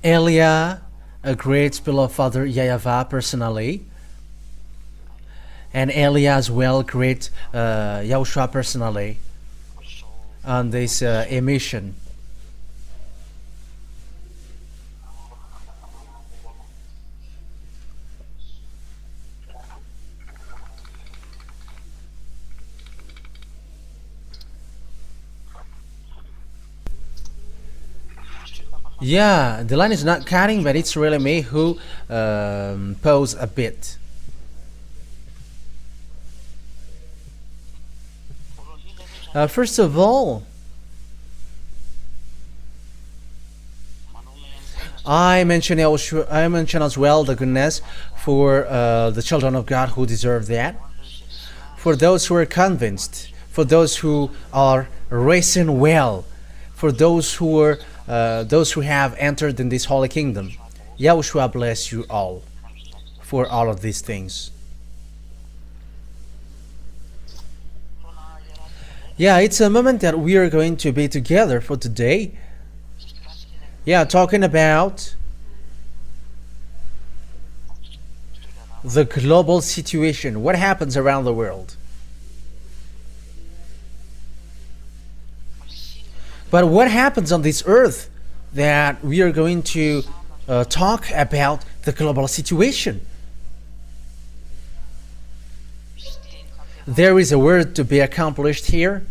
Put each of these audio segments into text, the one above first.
Elia, a great beloved father YAHVAH personally, and Elia as well, great YAHOSHUAH personally, on this emission. Yeah, the line is not cutting, but it's really me who pause a bit. First of all, I mentioned as well the goodness for the children of God who deserve that. For those who are convinced, for those who are racing well, for those who have entered in this holy kingdom. YAHOSHUAH bless you all for all of these things. Yeah, it's a moment that we are going to be together for today. Yeah, talking about the global situation, what happens around the world. But what happens on this earth that we are going to talk about the global situation? There is a word to be accomplished here,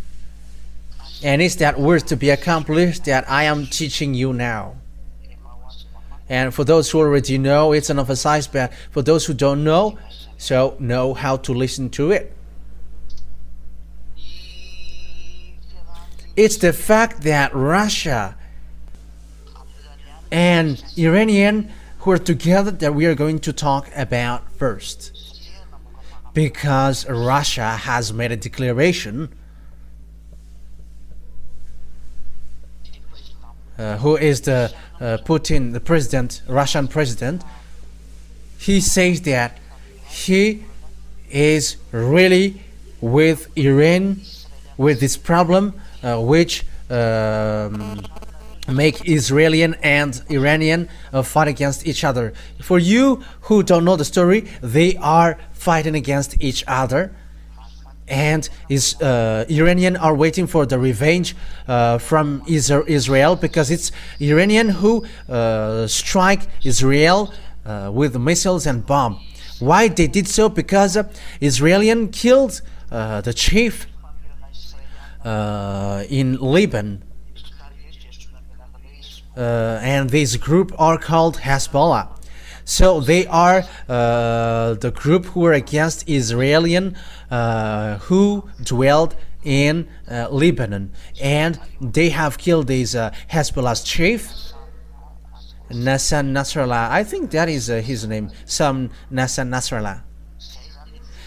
and it's that word to be accomplished that I am teaching you now. And for those who already know, it's an emphasized, but for those who don't know, so know how to listen to it. It's the fact that Russia and Iranian who are together that we are going to talk about first. Because Russia has made a declaration. Who is the Putin, the president, Russian president? He says that he is really with Iran, with this problem, which make Israeli and Iranian fight against each other. For you who don't know the story, they are fighting against each other, and Iranian are waiting for the revenge from Israel, because it's Iranian who strike Israel with missiles and bomb. Why they did so? Because Israeli killed the chief in Lebanon, and this group are called Hezbollah. So they are the group who are against Israeli who dwelled in Lebanon, and they have killed this Hezbollah's chief, Nasser Nasrallah. I think that is his name, some Nasser Nasrallah.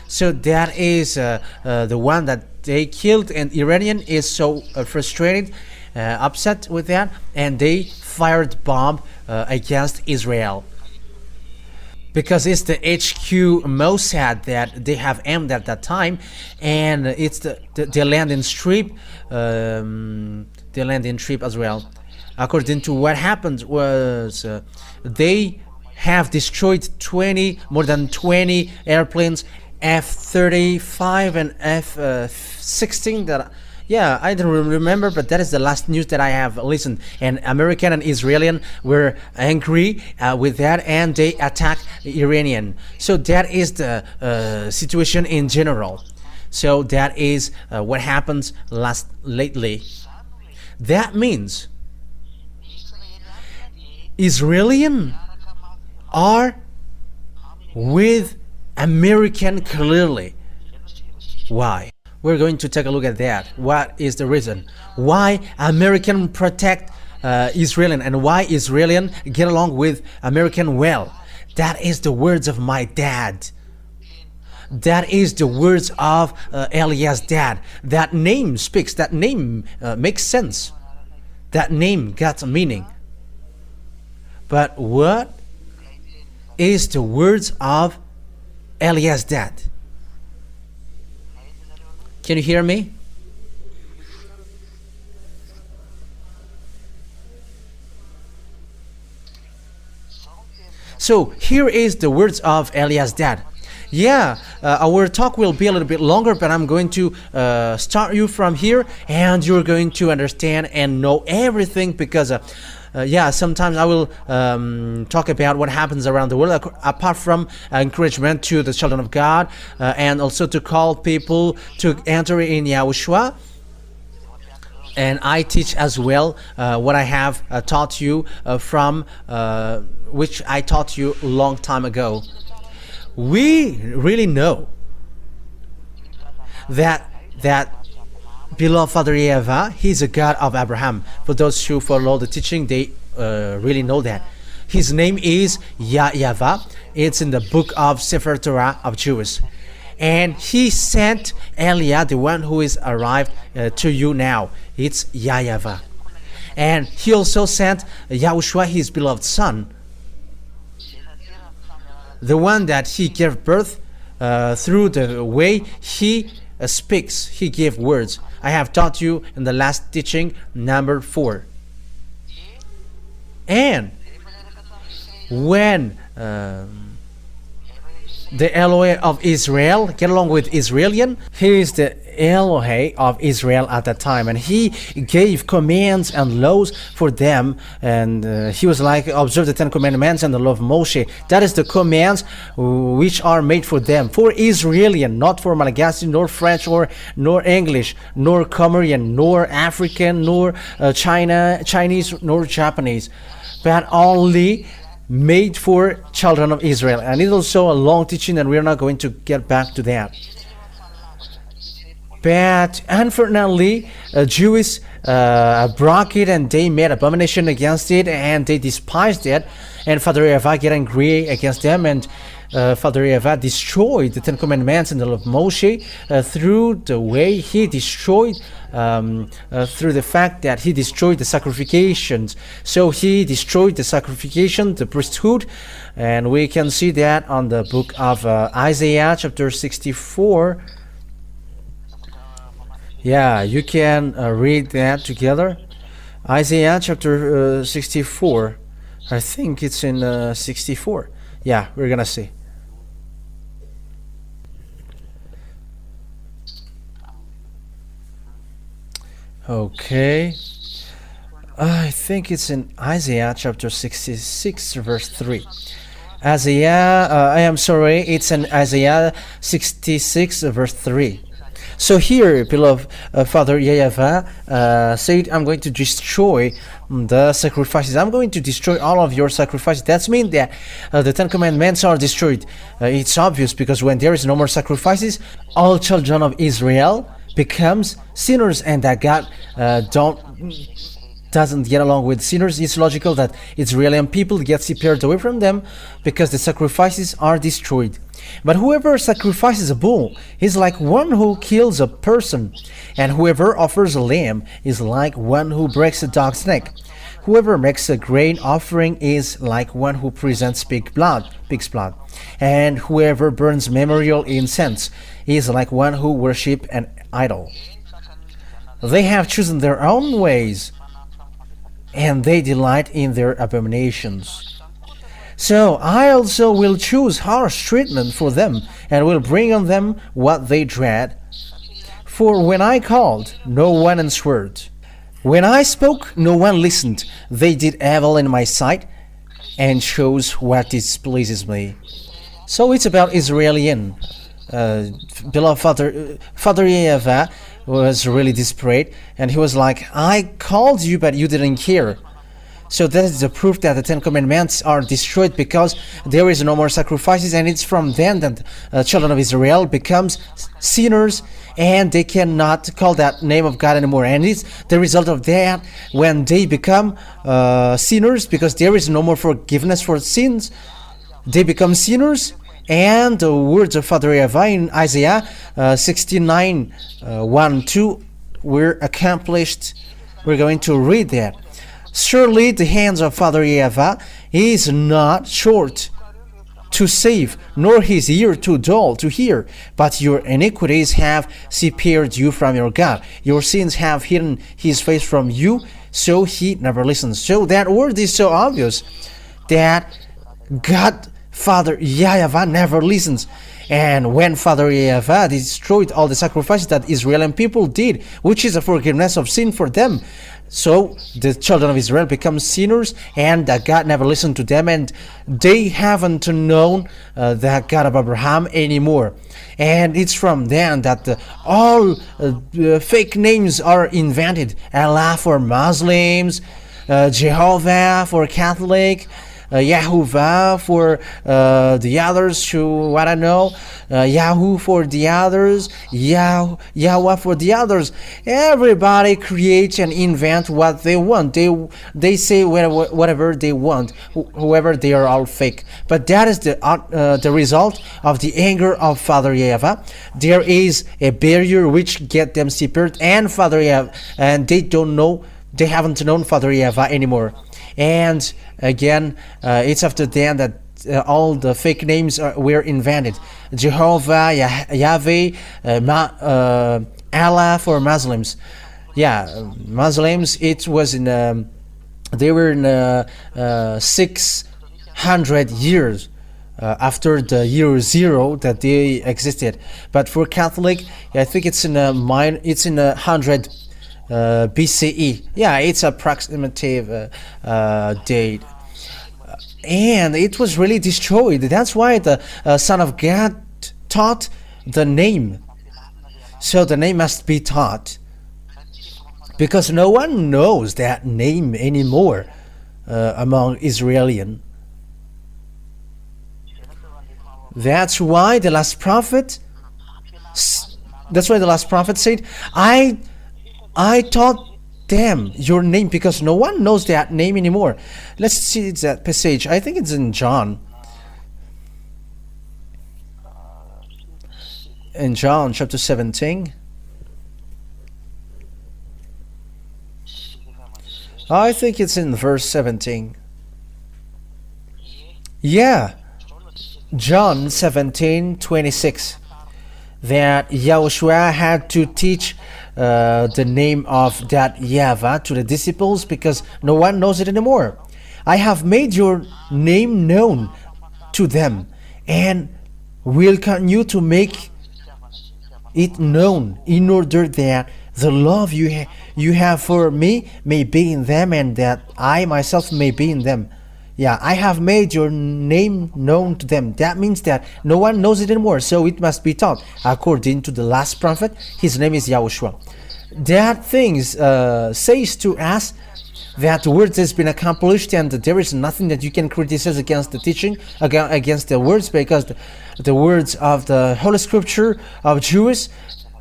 So that is the one that they killed, and Iranian is so frustrated, upset with that, and they fired bomb against Israel, because it's the HQ Mossad that they have aimed at that time, and it's the landing strip, as well. According to what happened was they have destroyed more than 20 airplanes, F-35 and F-16. That, yeah, I don't remember, but that is the last news that I have listened. And American and Israeli were angry with that, and they attacked Iranian. So that is the situation in general. So that is what happens lately. That means Israeli are with American clearly. Why? We're going to take a look at that. What is the reason? Why American protect Israeli, and why Israeli get along with American well? That is the words of my dad. That is the words of Elias' dad. That name speaks. That name makes sense. That name got a meaning. But what is the words of Elias' dad? Can you hear me? So here is the words of Eliah's dad. Yeah, our talk will be a little bit longer, but I'm going to start you from here, and you're going to understand and know everything, because yeah, sometimes I will talk about what happens around the world, apart from encouragement to the children of God, and also to call people to enter in YAHOSHUAH. And I teach as well what I have taught you from which I taught you a long time ago. We really know that beloved Father YAHVAH, he's a God of Abraham. For those who follow the teaching, they really know that. His name is YAHVAH. It's in the book of Sefer Torah of Jews. And he sent Eliah, the one who is arrived to you now. It's YAHVAH. And he also sent YAHOSHUAH, his beloved son, the one that he gave birth through the way he speaks. He gave words. I have taught you in the last teaching, number 4. And when the Elohe of Israel, get along with Israelian, he is the Elohe of Israel at that time, and he gave commands and laws for them, and he was like, observe the 10 commandments and the law of Moshe. That is the commands which are made for them, for Israelian, not for Malagasy, nor French, nor English, nor Comorian, nor African, nor Chinese, nor Japanese, but only made for children of Israel. And it's also a long teaching, and we're not going to get back to that. But unfortunately, Jews broke it, and they made abomination against it, and they despised it. And Father YAHVAH get angry against them, and Father YAHVAH destroyed the 10 commandments and the law of Moshe through the way he destroyed, through the fact that he destroyed the sacrifications. So he destroyed the sacrification, the priesthood, and we can see that on the book of Isaiah chapter 64. Yeah, you can read that together. Isaiah chapter 64. I think it's in 64. Yeah, we're gonna see. Okay. I think it's in Isaiah chapter 66 verse 3. It's in Isaiah 66 verse 3. So here, beloved Father YAHVAH said, I'm going to destroy the sacrifices. I'm going to destroy all of your sacrifices. That means that the 10 commandments are destroyed. It's obvious, because when there is no more sacrifices, all children of Israel becomes sinners, and that God doesn't get along with sinners. It's logical that Israeli people get separated away from them because the sacrifices are destroyed. But whoever sacrifices a bull is like one who kills a person, and whoever offers a lamb is like one who breaks a dog's neck. Whoever makes a grain offering is like one who presents pig's blood, and whoever burns memorial incense is like one who worships an idol. They have chosen their own ways, and they delight in their abominations. So I also will choose harsh treatment for them, and will bring on them what they dread. For when I called, no one answered. When I spoke, no one listened. They did evil in my sight, and chose what displeases me. So it's about Israelian. Beloved Father YAHVAH was really desperate, and he was like, I called you, but you didn't hear. So that is the proof that the 10 commandments are destroyed, because there is no more sacrifices, and it's from then that children of Israel becomes sinners, and they cannot call that name of God anymore. And it's the result of that, when they become sinners, because there is no more forgiveness for sins, they become sinners. And the words of Father YAHVAH in Isaiah 69 1-2 were accomplished. We're going to read that. Surely the hands of Father YAHVAH is not short to save, nor his ear too dull to hear. But your iniquities have separated you from your God. Your sins have hidden his face from you, so he never listens. So that word is so obvious that God, Father YAHVAH never listens. And when Father YAHVAH destroyed all the sacrifices that Israeli people did, which is a forgiveness of sin for them, so the children of Israel become sinners, and God never listened to them, and they haven't known the God of Abraham anymore. And it's from then that all fake names are invented. Allah for Muslims, Jehovah for Catholic, YAHVAH for the others who I don't know, Yahoo for the others, YAHVAH for the others. Everybody creates and invent what they want. They say whatever they want, whoever. They are all fake. But that is the result of the anger of Father YAHVAH. There is a barrier which get them separated, and Father YAHVAH, and they haven't known Father YAHVAH anymore. And again, it's after then that all the fake names were invented. Jehovah, Yahweh, Allah for Muslims. Yeah, Muslims. It was in they were in 600 years after the year 0 that they existed. But for Catholic, I think it's in 100. BCE. Yeah, it's approximative date, and it was really destroyed. That's why the Son of God taught the name. So the name must be taught, because no one knows that name anymore among Israelian. That's why the last prophet. That's why the last prophet said, I taught them your name, because no one knows that name anymore. Let's see that passage. I think it's in John. In John chapter 17. I think it's in verse 17. Yeah. John 17:26. That YAHOSHUAH had to teach the name of that YAHVAH to the disciples, because no one knows it anymore. I have made your name known to them, and will continue to make it known, in order that the love you have for me may be in them, and that I myself may be in them. Yeah, I have made your name known to them. That means that no one knows it anymore, so it must be taught. According to the last prophet, his name is YAHOSHUAH. That things says to us that the words has been accomplished, and there is nothing that you can criticize against the teaching, against the words, because the words of the Holy Scripture of Jews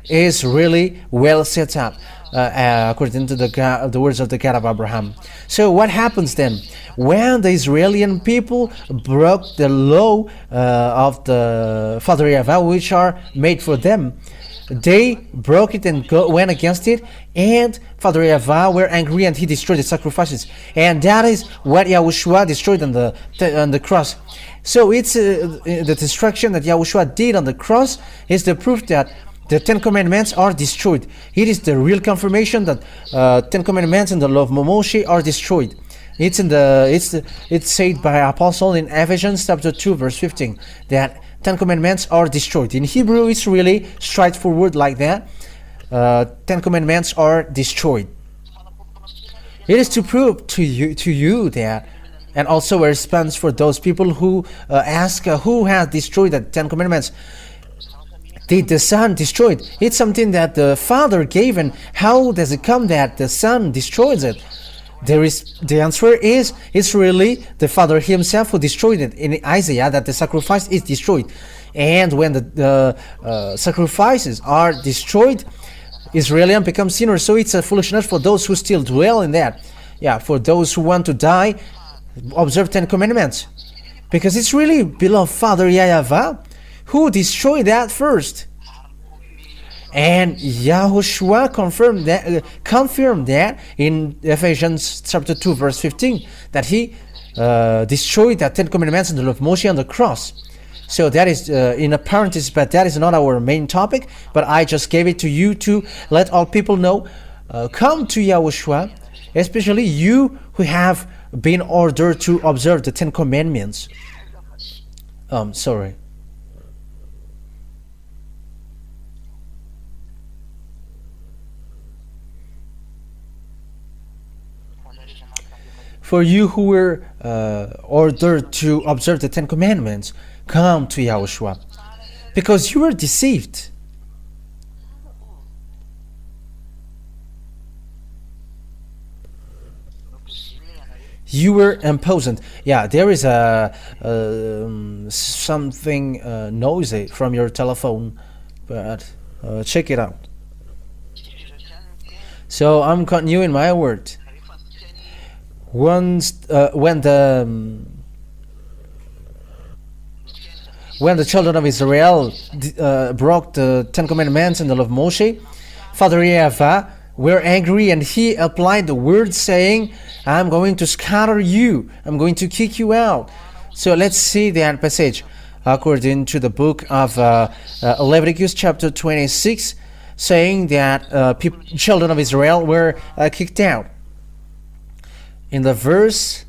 is really well set up. According to the words of the God of Abraham. So what happens then? When the Israeli people broke the law of the Father YAHVAH, which are made for them, they broke it and went against it, and Father YAHVAH were angry, and he destroyed the sacrifices. And that is what YAHOSHUAH destroyed on the cross. So it's the destruction that YAHOSHUAH did on the cross is the proof that the 10 Commandments are destroyed. It is the real confirmation that 10 Commandments and the law of Moshe are destroyed. It's said by Apostle in Ephesians chapter 2 verse 15 that 10 Commandments are destroyed. In Hebrew, it's really straightforward like that. 10 Commandments are destroyed. It is to prove to you that, and also a response for those people who ask who has destroyed the 10 Commandments. Did the Son destroy it? It's something that the Father gave, and how does it come that the Son destroys it? The answer is, it's really the Father himself who destroyed it. In Isaiah, that the sacrifice is destroyed, and when the sacrifices are destroyed, Israelians become sinners. So it's a foolishness for those who still dwell in that. Yeah, for those who want to die, observe 10 Commandments, because it's really beloved Father YAHVAH who destroyed that first. And YAHOSHUAH confirmed that in Ephesians chapter 2 verse 15, that he destroyed the 10 Commandments and the law of Moshe on the cross. So that is in a parenthesis, but that is not our main topic, but I just gave it to you to let all people know. Come to YAHOSHUAH, especially you who have been ordered to observe the 10 Commandments. Sorry. For you who were ordered to observe the Ten Commandments, come to Yahushua, because you were deceived. You were imprisoned. Yeah, there is something noisy from your telephone, but check it out. So I'm continuing my word. Once when the children of Israel broke the Ten Commandments and the law of Moshe, Father YAHVAH were angry, and he applied the word saying, I'm going to scatter you, I'm going to kick you out. So let's see that passage according to the book of Leviticus chapter 26, saying that children of Israel were kicked out. In the verse,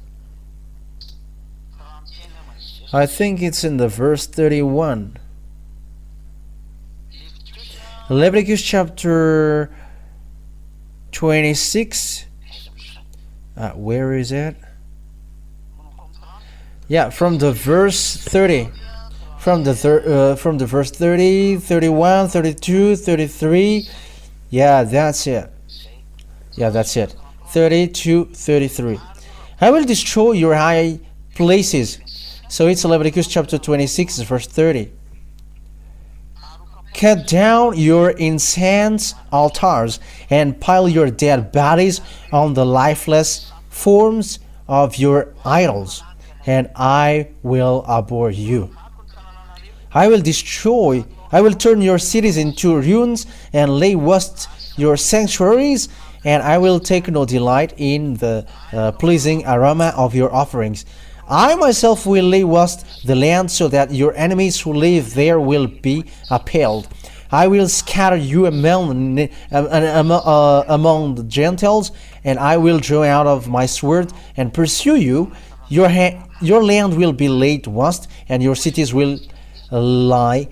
I think it's in the verse 31. Leviticus chapter 26. Where is it? Yeah, from the verse 30. From the verse 30, 31, 32, 33. Yeah, that's it. Yeah, that's it. 30 to 33. I will destroy your high places. So it's Leviticus chapter 26, verse 30. Cut down your incense altars and pile your dead bodies on the lifeless forms of your idols, and I will abhor you. I will turn your cities into ruins and lay waste your sanctuaries, and I will take no delight in the pleasing aroma of your offerings. I myself will lay waste the land so that your enemies who live there will be appalled. I will scatter you among the Gentiles, and I will draw out of my sword and pursue you. Your land will be laid waste, and your cities will lie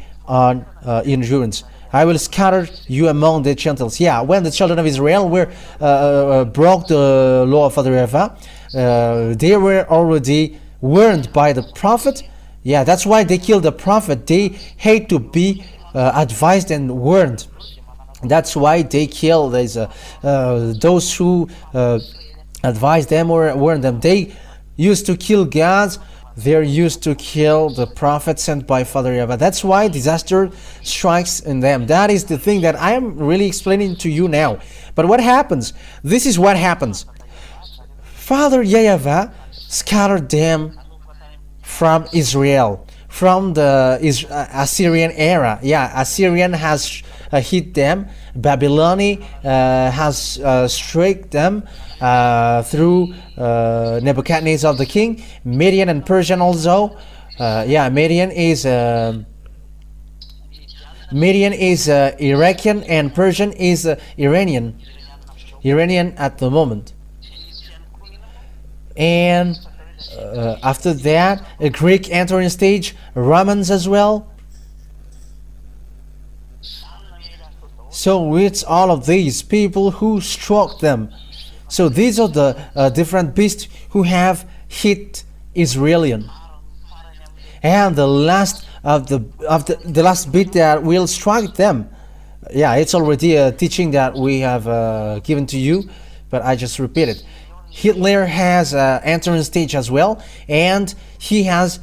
in ruins. I will scatter you among the Gentiles. Yeah, when the children of Israel broke the law of Father YAHVAH, they were already warned by the prophet. Yeah, that's why they killed the prophet. They hate to be advised and warned. That's why they kill those who advise them or warn them. They used to kill gods. They're used to kill the prophet sent by Father YAHVAH. That's why disaster strikes in them. That is the thing that I am really explaining to you now. But what happens? This is what happens. Father YAHVAH scattered them from Israel, from the Assyrian era. Yeah, Assyrian has hit them. Babylon has struck them through Nebuchadnezzar the king. Median and Persian also. Median is Iraqian, and Persian is Iranian. Iranian at the moment. And after that, a Greek entering stage, Romans as well. So it's all of these people who struck them. So these are the different beasts who have hit Israelian. And the last of the last beast that will strike them. Yeah, it's already a teaching that we have given to you, but I just repeat it. Hitler has entering stage as well, and he has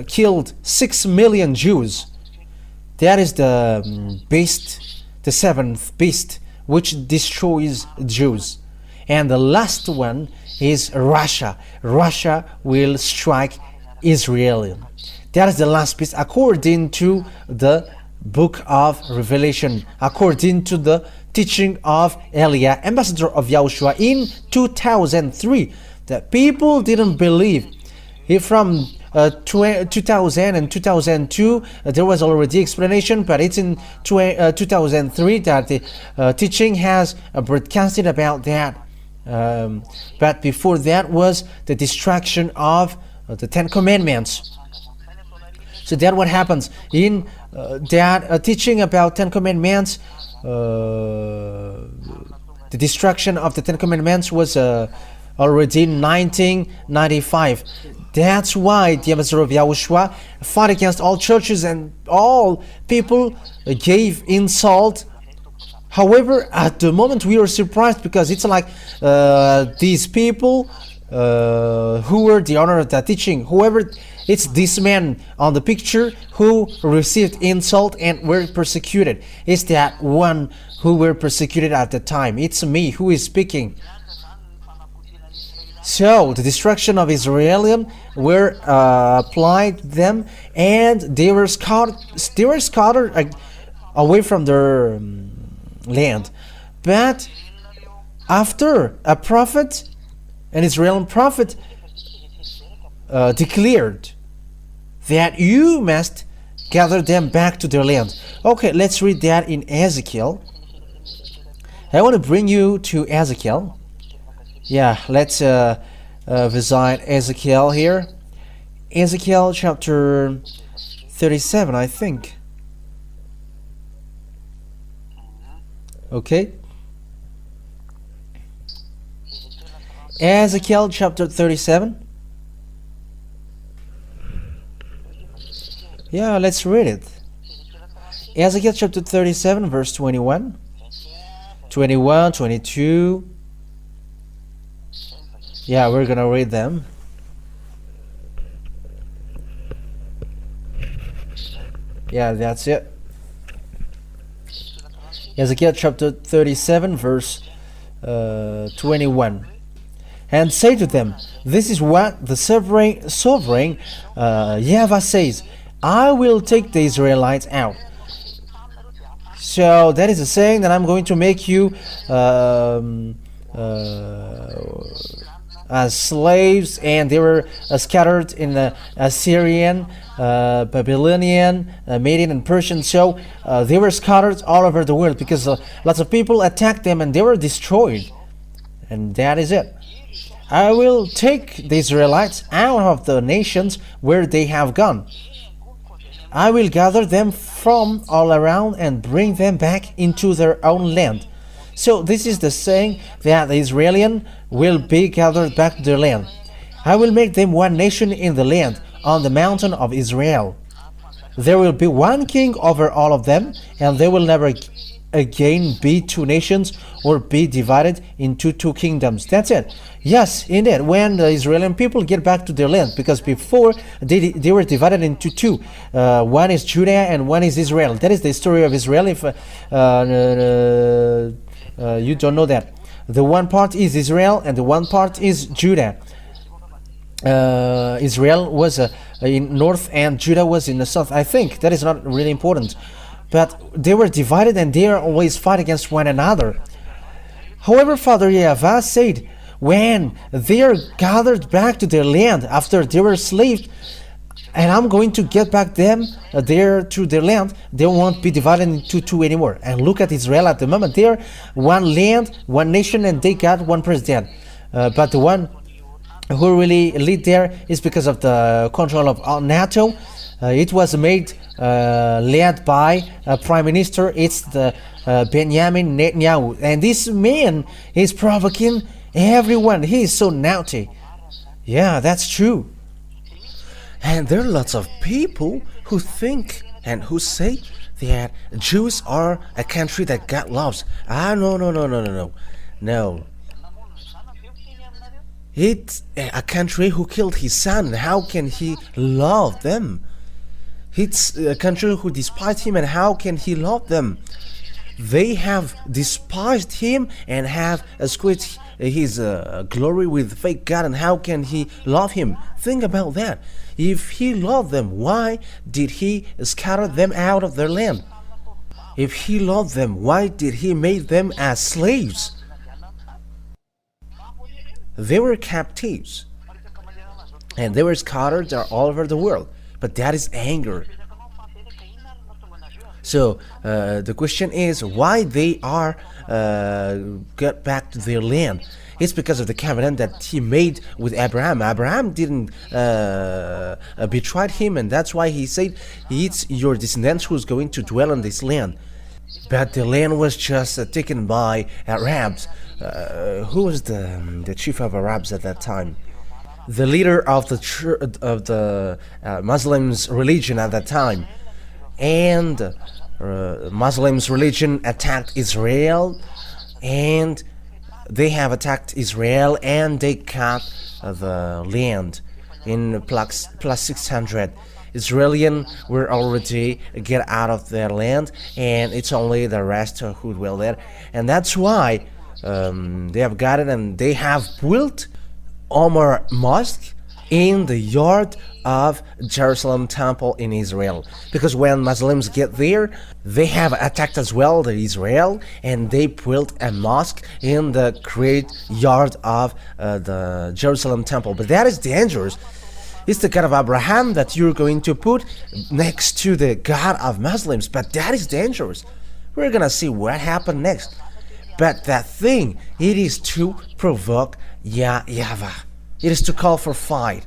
killed 6 million Jews. That is the beast, the seventh beast, which destroys Jews. And the last one is Russia. Russia will strike Israel. That is the last beast according to the book of Revelation, according to the teaching of Elia, ambassador of Yahushua in 2003. The people didn't believe. From 2000 and 2002 there was already explanation, but it's in 2003 that the teaching has broadcasted about that. But before that was the destruction of the Ten Commandments. So that what happens in that teaching about Ten Commandments. The destruction of the Ten Commandments was already in 1995. That's why the ambassador of Yahushua fought against all churches and all people gave insult. However, at the moment we were surprised because it's like these people who were the owner of that teaching, whoever, it's this man on the picture who received insult and were persecuted. It's that one who were persecuted at the time. It's me who is speaking. So the destruction of Israel were applied to them, and they were scattered away from their land. But after a prophet, an Israeli prophet, declared that you must gather them back to their land. Okay, let's read that in Ezekiel. I want to bring you to Ezekiel. Yeah, let's visit Ezekiel here. Ezekiel chapter 37, I think. Okay. Ezekiel chapter 37. Yeah, let's read it. Ezekiel chapter 37, verse 21. 21, 22. Yeah, we're gonna read them. Yeah, that's it. Ezekiel chapter 37, verse 21. And say to them, this is what the sovereign YAHVAH says, I will take the Israelites out. So that is a saying that I'm going to make you as slaves, and they were scattered in the Assyrian, Babylonian, Median, and Persian. So they were scattered all over the world because lots of people attacked them and they were destroyed. And that is it. I will take the Israelites out of the nations where they have gone. I will gather them from all around and bring them back into their own land. So this is the saying that the Israelites will be gathered back to their land. I will make them one nation in the land, on the mountain of Israel. There will be one king over all of them, and they will never again be two nations or be divided into two kingdoms. That's it. Yes, indeed, when the Israeli people get back to their land, because before they were divided into two. One is Judah and one is Israel. That is the story of Israel. If you don't know that, the one part is Israel and the one part is Judah. Israel was in north and Judah was in the south. I think that is not really important, but they were divided and they are always fight against one another. However, Father YAHVAH said, when they are gathered back to their land after they were enslaved, and I'm going to get back them there to their land, they won't be divided into two anymore. And look at Israel at the moment. They are one land, one nation, and they got one president. But the one who really lead there is because of the control of NATO. It was made led by a prime minister. It's the Benjamin Netanyahu, and this man is provoking everyone. He is so naughty. Yeah, that's true. And there are lots of people who think and who say that Jews are a country that God loves. No. It's a country who killed his son. How can he love them? It's a country who despised him, and how can he love them? They have despised him and have squeezed his glory with fake God, and how can he love him? Think about that. If he loved them, why did he scatter them out of their land? If he loved them, why did he make them as slaves? They were captives, and they were scattered all over the world. But that is anger. So the question is why they are got back to their land. It's because of the covenant that he made with Abraham. Abraham didn't betray him, and that's why he said, it's your descendants who's going to dwell on this land. But the land was just taken by Arabs. Who was the chief of Arabs at that time? The leader of the Muslims religion at that time. And Muslims religion attacked Israel, and they have attacked Israel, and they cut the land in plus 600. Israelis were already get out of their land, and it's only the rest who dwell there, and that's why they have got it, and they have built Omar Mosque in the yard of Jerusalem temple in Israel, because when Muslims get there, they have attacked as well the Israel, and they built a mosque in the great yard of the Jerusalem temple. But that is dangerous. It's the God of Abraham that you're going to put next to the God of Muslims, but that is dangerous. We're gonna see what happened next. But that thing, it is to provoke YAHVAH. It is to call for fight.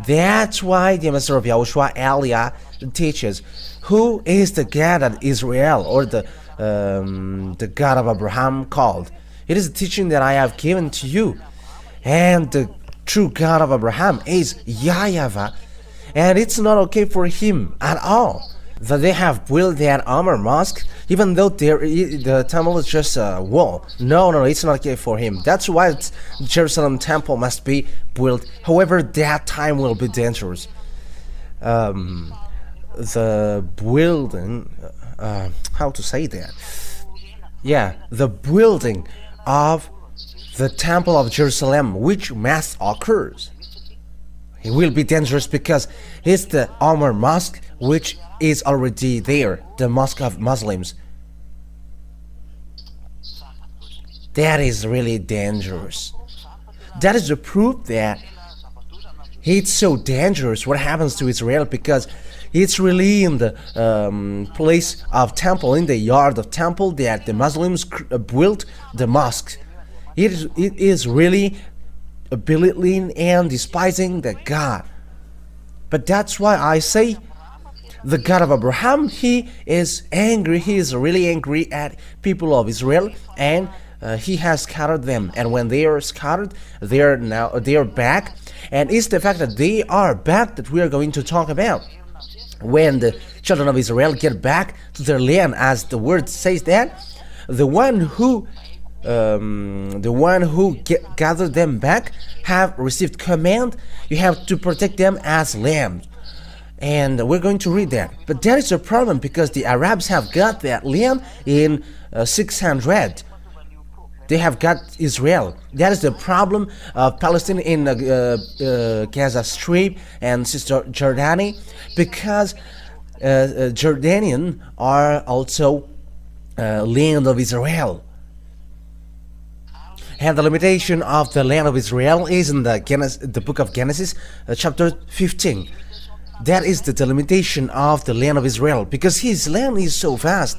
That's why the Master of YAHOSHUAH Elia teaches who is the God of Israel, or the God of Abraham called. It is a teaching that I have given to you, and the true God of Abraham is YAHVAH, and it's not okay for him at all that they have built that Omar Mosque, even though the temple is just a wall. No, it's not okay for him. That's why the Jerusalem temple must be built. However, that time will be dangerous. The building, how to say that? Yeah, the building of the temple of Jerusalem, which must occurs, it will be dangerous because it's the Omar Mosque, which is already there, the mosque of Muslims. That is really dangerous. That is the proof that it's so dangerous what happens to Israel, because it's really in the place of temple, in the yard of temple, that the Muslims built the mosque. It is really belittling and despising the God. But that's why I say the God of Abraham, he is angry. He is really angry at people of Israel, and he has scattered them. And when they are scattered, they are back. And it's the fact that they are back that we are going to talk about. When the children of Israel get back to their land, as the word says that, the one who gathered them back have received command. You have to protect them as lambs, and we're going to read that. But that is a problem, because the Arabs have got that land in 600. They have got Israel. That is the problem of Palestine in Gaza Strip and Cisjordania, because Jordanian are also land of Israel. And the limitation of the land of Israel is in the book of Genesis, chapter 15. That is the delimitation of the land of Israel, because his land is so vast.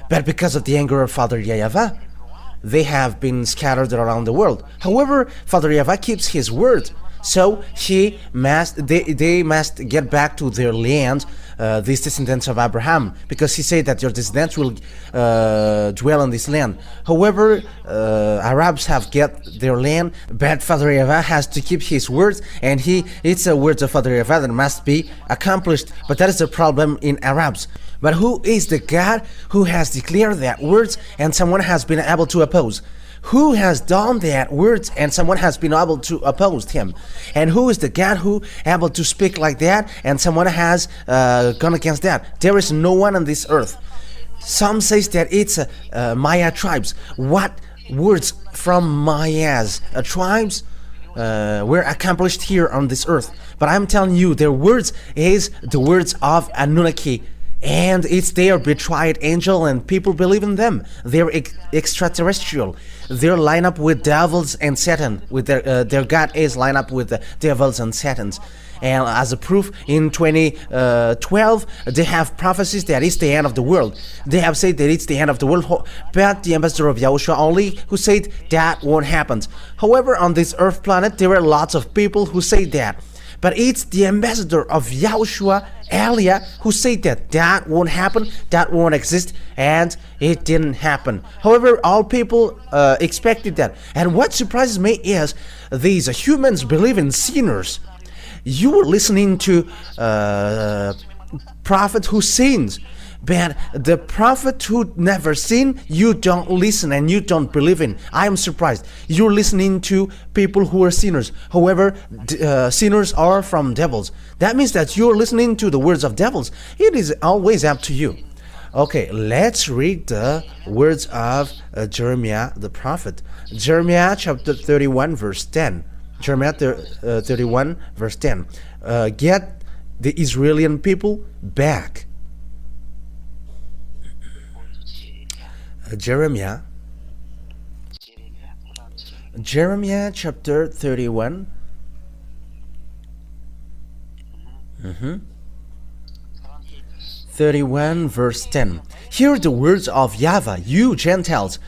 But because of the anger of Father YAHVAH, they have been scattered around the world. However, Father YAHVAH keeps his word, so they must get back to their land, these descendants of Abraham, because he said that your descendants will dwell on this land. However, Arabs have get their land, but Father YAHVAH has to keep his words, and it's a word of Father YAHVAH that must be accomplished. But that is the problem in Arabs. But who is the God who has declared that words and someone has been able to oppose? Who has done that words and someone has been able to oppose him? And who is the God who able to speak like that and someone has gone against that? There is no one on this earth. Some says that it's Maya tribes. What words from Maya's tribes were accomplished here on this earth? But I'm telling you, their words is the words of Anunnaki. And it's their betrayed angel, and people believe in them. They're extraterrestrial. They're lined up with devils and Satan. With their God is lined up with the devils and Satans. And as a proof, in 2012, they have prophecies that it's the end of the world. They have said that it's the end of the world, but the ambassador of Yahushua only who said that won't happen. However, on this earth planet, there are lots of people who say that. But it's the ambassador of Yahushua, Elia, who said that that won't happen, that won't exist, and it didn't happen. However, all people expected that. And what surprises me is these humans believe in sinners. You were listening to prophet who sins, but the prophet who never sinned, you don't listen and you don't believe in. I am surprised. You're listening to people who are sinners. However, sinners are from devils. That means that you're listening to the words of devils. It is always up to you. Okay, let's read the words of Jeremiah the prophet. Jeremiah chapter 31 verse 10. Jeremiah 31 verse 10. Get the Israeli people back. Jeremiah chapter 31 31 verse 10. Hear the words of YAHVAH, you Gentiles.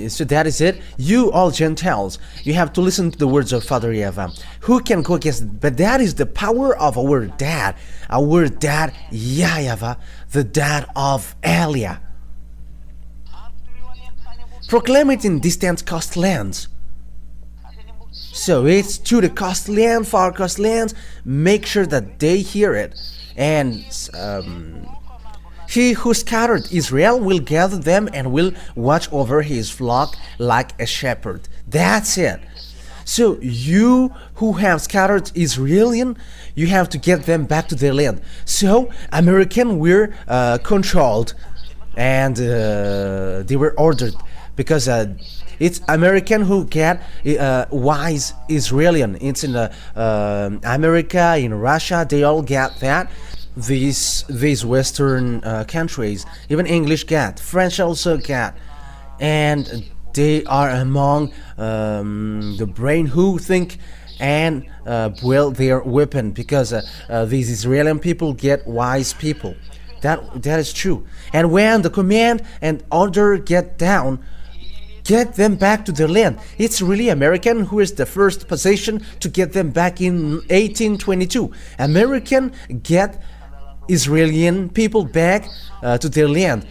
So that is it. You all Gentiles, you have to listen to the words of Father YAHVAH. Who can go against it? But that is the power of our dad YAHVAH, the dad of Elia. Proclaim it in distant coast lands. So it's to the coast land, far coast lands. Make sure that they hear it. And he who scattered Israel will gather them and will watch over his flock like a shepherd. That's it. So you who have scattered Israelian, you have to get them back to their land. So American were controlled and they were ordered. Because it's American who get wise Israelian. It's in America, in Russia, they all get that. These Western countries, even English get, French also get, and they are among the brain who think and wield their weapon. Because these Israeli people get wise people. That is true. And when the command and order get down, get them back to their land. It's really American who is the first position to get them back in 1822. American get Israeli people back to their land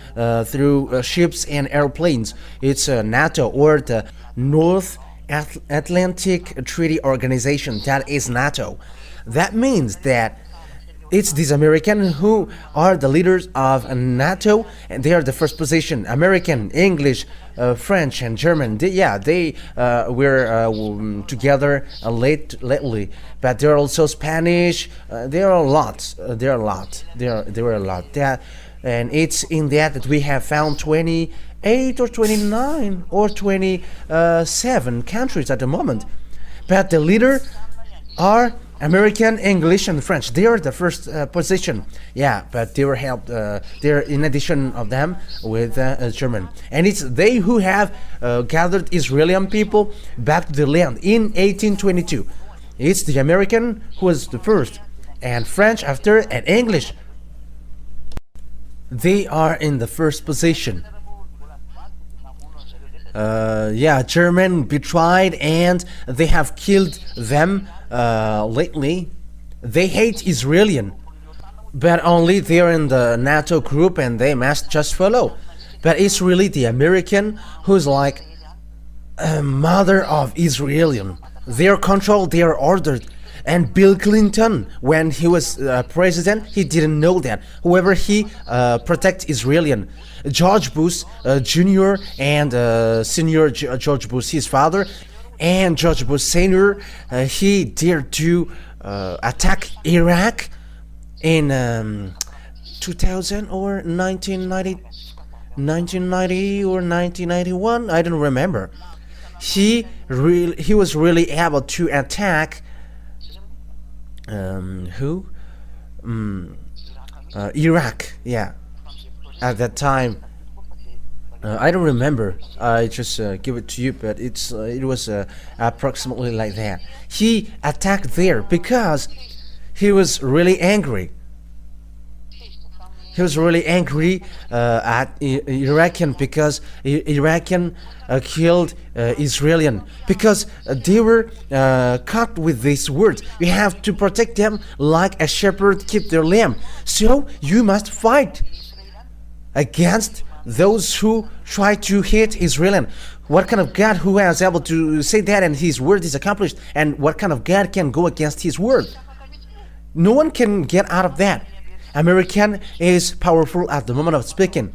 through ships and airplanes. It's NATO, or the North Atlantic Treaty Organization. That is NATO. That means that it's these Americans who are the leaders of NATO, and they are the first position. American, English, French, and German. They were together lately, but there are also Spanish. There are a lot. There were a lot. And it's in that we have found 28 or 29 or 27 countries at the moment. But the leader are American, English, and French. They are the first position. Yeah, but they were helped. They're in addition of them with German, and it's they who have gathered Israeli people back to the land in 1822. It's the American who was the first, and French after, and English. They are in the first position. German betrayed, and they have killed them lately. They hate Israelian, but only they're in the NATO group and they must just follow. But it's really the American who's like a mother of Israelian. They're controlled, they're ordered. And Bill Clinton, when he was president, he didn't know that. However, he protects Israelian. George Bush Jr. and Senior George Bush, his father, and George Bush Senior, he dared to attack Iraq in 2000 or 1990 or 1991. I don't remember. He was really able to attack Iraq. Yeah, at that time. I don't remember. I just give it to you, but it was approximately like that. He attacked there because he was really angry. He was really angry at Iraqi because Iraqi killed Israeli because they were caught with these words. You have to protect them like a shepherd keep their lamb. So you must fight against those who try to hate Israel. What kind of God who is able to say that and his word is accomplished? And what kind of God can go against his word? No one can get out of that. American is powerful at the moment of speaking,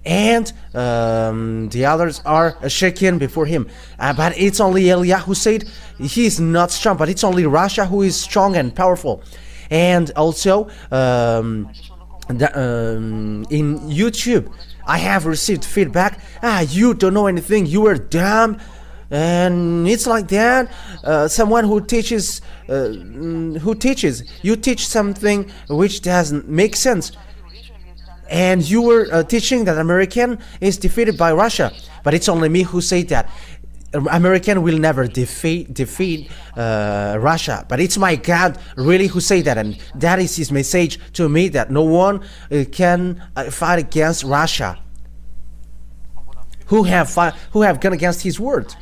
and the others are shaken before him. But it's only Eliah who said he is not strong, but it's only Russia who is strong and powerful. And also in YouTube, I have received feedback. You don't know anything. You are dumb. And it's like that. Someone who teaches, you teach something which doesn't make sense, and you were teaching that American is defeated by Russia. But it's only me who say that American will never defeat Russia. But it's my God really who say that, and that is his message to me, that no one can fight against Russia. Who have gone against his word.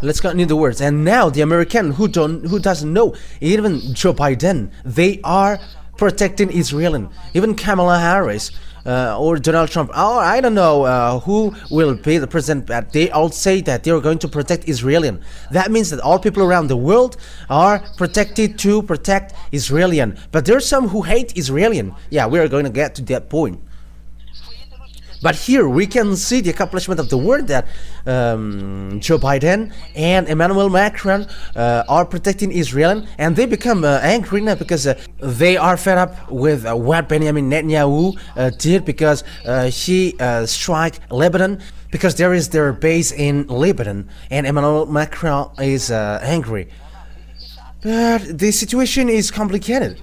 Let's continue the words. And now the American who doesn't know, even Joe Biden, they are protecting Israel. Even Kamala Harris or Donald Trump, I don't know who will be the president, but they all say that they are going to protect Israel. That means that all people around the world are protected to protect Israel. But there are some who hate Israel. Yeah, we are going to get to that point. But here we can see the accomplishment of the word that Joe Biden and Emmanuel Macron are protecting Israel, and they become angry now because they are fed up with what Benjamin Netanyahu did, because he struck Lebanon, because there is their base in Lebanon, and Emmanuel Macron is angry. But the situation is complicated.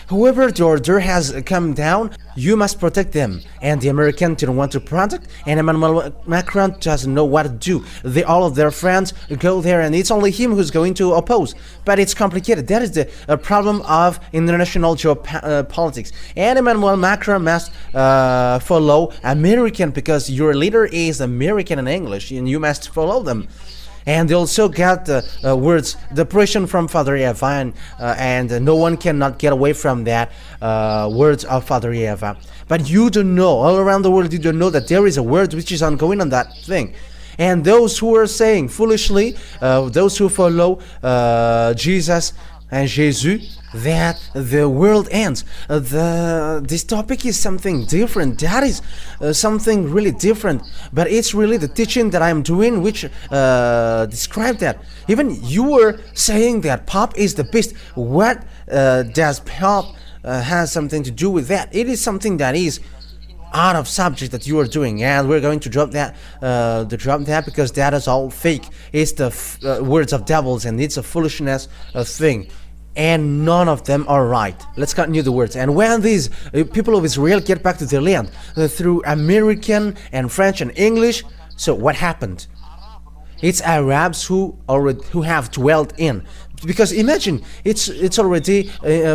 However, the order has come down. You must protect them, and the American didn't want to protect, and Emmanuel Macron doesn't know what to do. All of their friends go there, and it's only him who's going to oppose. But it's complicated. That is the problem of international geopolitics. And Emmanuel Macron must follow American, because your leader is American in English, and you must follow them. And they also got the words, the pressure from Father YAHVAH, and no one cannot get away from that words of Father YAHVAH. But you don't know, all around the world, you don't know that there is a word which is ongoing on that thing. And those who are saying foolishly, those who follow Jesus and Jesus, that the world ends. This topic is something different. That is something really different. But it's really the teaching that I'm doing which describe that. Even you were saying that pop is the best. What does pop has something to do with that? It is something that is out of subject that you are doing, and we're going to drop that because that is all fake. It's the words of devils, and it's a foolishness thing, and none of them are right. Let's continue the words. And when these people of Israel get back to their land through American and French and English, so what happened? It's Arabs who have dwelt in. Because imagine, it's already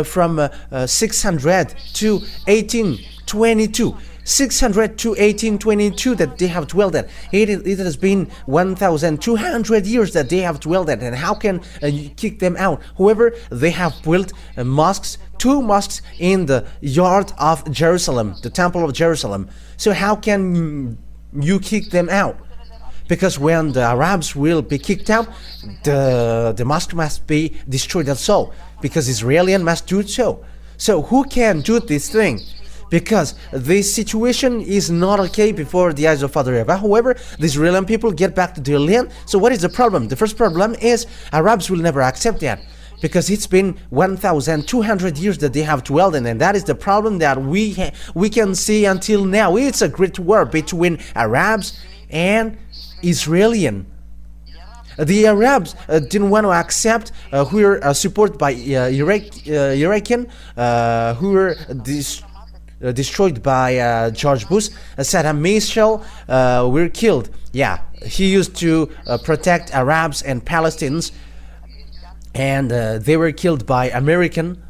from 600 to 1822. 600 to 1822 that they have dwelled at. It has been 1,200 years that they have dwelled at. And how can you kick them out? However, they have built mosques, 2 mosques in the yard of Jerusalem, the temple of Jerusalem. So how can you kick them out? Because when the Arabs will be kicked out, the mosque must be destroyed also, because Israelis must do so. So who can do this thing? Because this situation is not okay before the eyes of Father YAHVAH. However, the Israeli people get back to their land. So what is the problem? The first problem is Arabs will never accept that, because it's been 1,200 years that they have dwelled in, and that is the problem that we can see until now. It's a great war between Arabs and Israeli. The Arabs didn't want to accept who were supported by Iraqi, who were destroyed by George Bush. Saddam Hussein were killed. Yeah, he used to protect Arabs and Palestinians, and they were killed by American.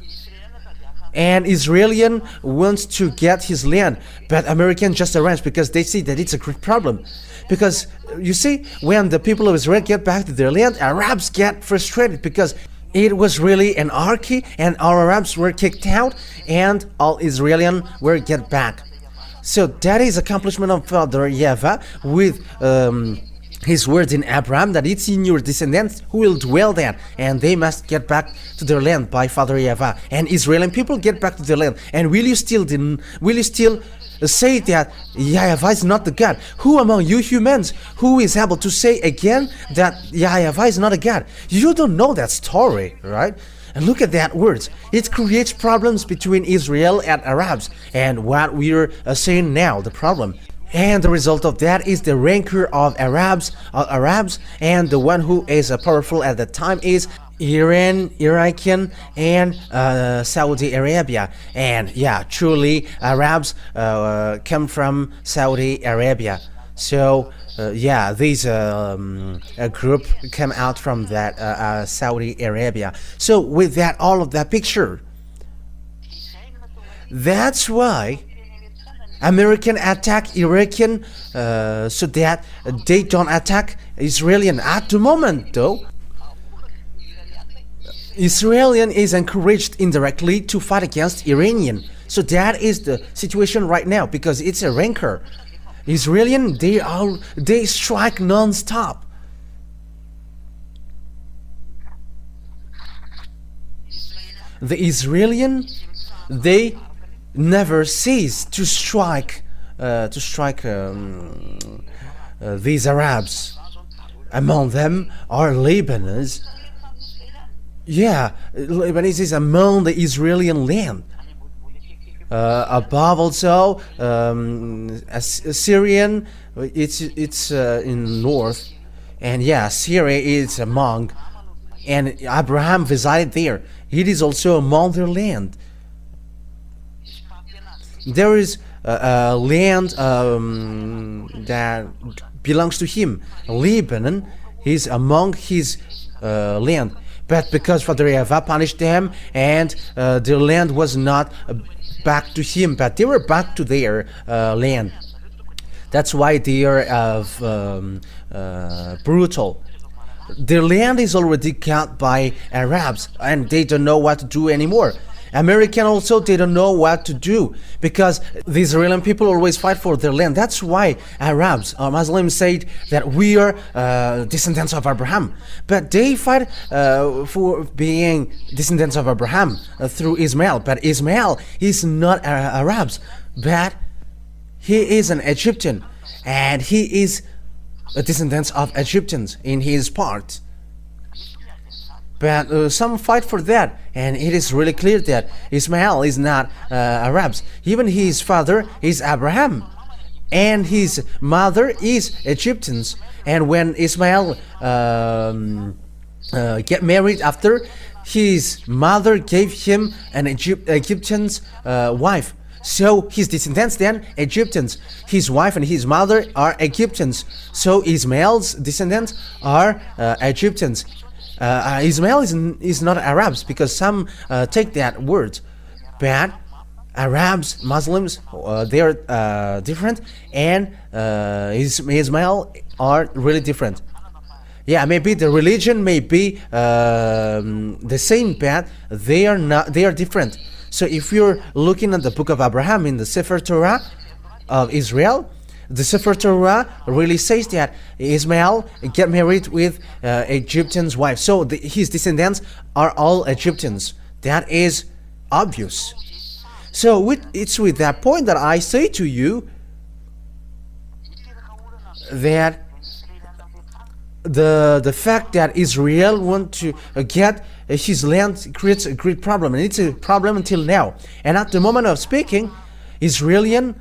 and Israelian wants to get his land, but American just arranged because they see that it's a great problem. Because you see, when the people of Israel get back to their land, Arabs get frustrated because it was really anarchy, and our Arabs were kicked out, and all Israelian were get back. So that is accomplishment of Father YAHVAH with his words in Abraham, that it's in your descendants who will dwell there, and they must get back to their land by Father YAHVAH. And Israeli people get back to their land. And will you still say that YAHVAH is not the God? Who among you humans who is able to say again that YAHVAH is not a God? You don't know that story, right? And look at that words. It creates problems between Israel and Arabs, and what we're saying now, the problem. And the result of that is the rancor of Arabs, and the one who is powerful at the time is Iran, Iraq, and Saudi Arabia. And yeah, truly Arabs come from Saudi Arabia. So yeah, these group come out from that Saudi Arabia. So with that, all of that picture, that's why American attack Iraqi so that they don't attack Israelian. At the moment though, Israelian is encouraged indirectly to fight against Iranian. So that is the situation right now, because it's a rancor. Israelian, they strike non-stop. The Israelian, they never cease to strike these Arabs. Among them are Lebanese. Yeah, Lebanese is among the Israeli land. Above also Syrian, it's in north, and yeah, Syria is among, and Abraham resided there. It is also among their land. There is a land that belongs to him. Lebanon is among his land. But because Father YAHVAH punished them, and their land was not back to him, but they were back to their land. That's why they are brutal. Their land is already cut by Arabs, and they don't know what to do anymore. American also, they don't know what to do, because the Israeli people always fight for their land. That's why Arabs or Muslims say that we are descendants of Abraham, but they fight for being descendants of Abraham through Ismail. But Ismail is not Arabs, but he is an Egyptian, and he is a descendant of Egyptians in his part. But some fight for that, and it is really clear that Ismail is not Arabs. Even his father is Abraham, and his mother is Egyptians. And when Ismail get married after, his mother gave him an Egyptian's wife. So his descendants then Egyptians. His wife and his mother are Egyptians. So Ismail's descendants are Egyptians. Ismail is not Arabs, because some take that word, but Arabs, Muslims, they are different, and Ismail are really different. Yeah, maybe the religion may be the same, but they are not. They are different. So if you're looking at the book of Abraham in the Sefer Torah of Israel, the Sefer Torah really says that Ismail get married with Egyptian's wife. So his descendants are all Egyptians. That is obvious. So it's with that point that I say to you that the fact that Israel want to get his land creates a great problem, and it's a problem until now. And at the moment of speaking, Israelian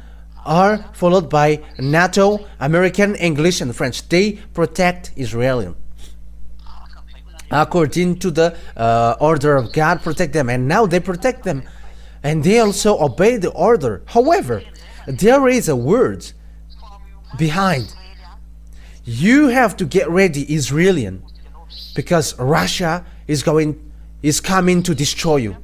are followed by NATO, American, English, and French. They protect Israel according to the order of God. Protect them, and now they protect them, and they also obey the order. However, there is a word behind. You have to get ready, Israelian, because Russia is coming to destroy you.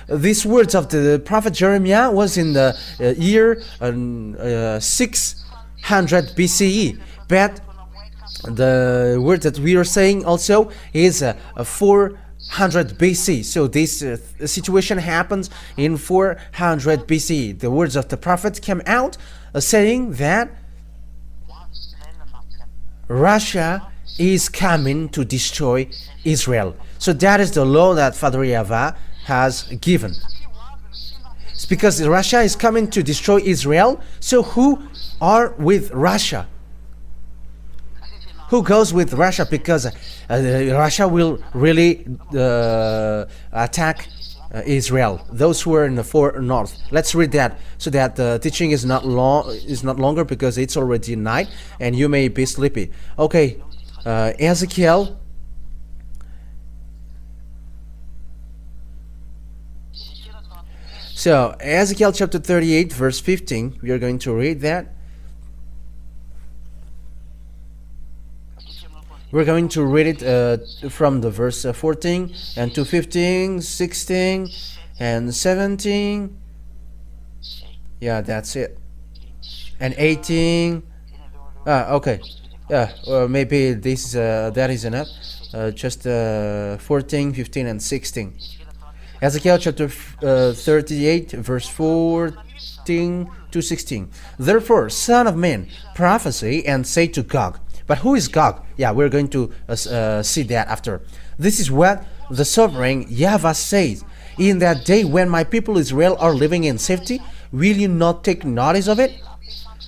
these words of the prophet Jeremiah was in the year 600 BCE, but the word that we are saying also is 400 BC. So this situation happens in 400 BC. The words of the prophet came out saying that Russia is coming to destroy Israel. So that is the law that Father YAHVAH has given. It's because Russia is coming to destroy Israel. So who are with Russia? Who goes with Russia? Because Russia will really attack Israel. Those who are in the far north. Let's read that so that the teaching is not longer, because it's already night and you may be sleepy. Okay, Ezekiel. So Ezekiel chapter 38 verse 15. We are going to read that. We're going to read it from the verse 14 and to 15, 16 and 17. Yeah, that's it. And 18. Okay. Yeah, maybe this that is enough. Just 14, 15 and 16. Ezekiel chapter 38 verse 14 to 16. Therefore, son of man, prophesy and say to Gog. But who is Gog? Yeah, we're going to see that after. This is what the sovereign YAHVAH says. In that day when my people Israel are living in safety, will you not take notice of it?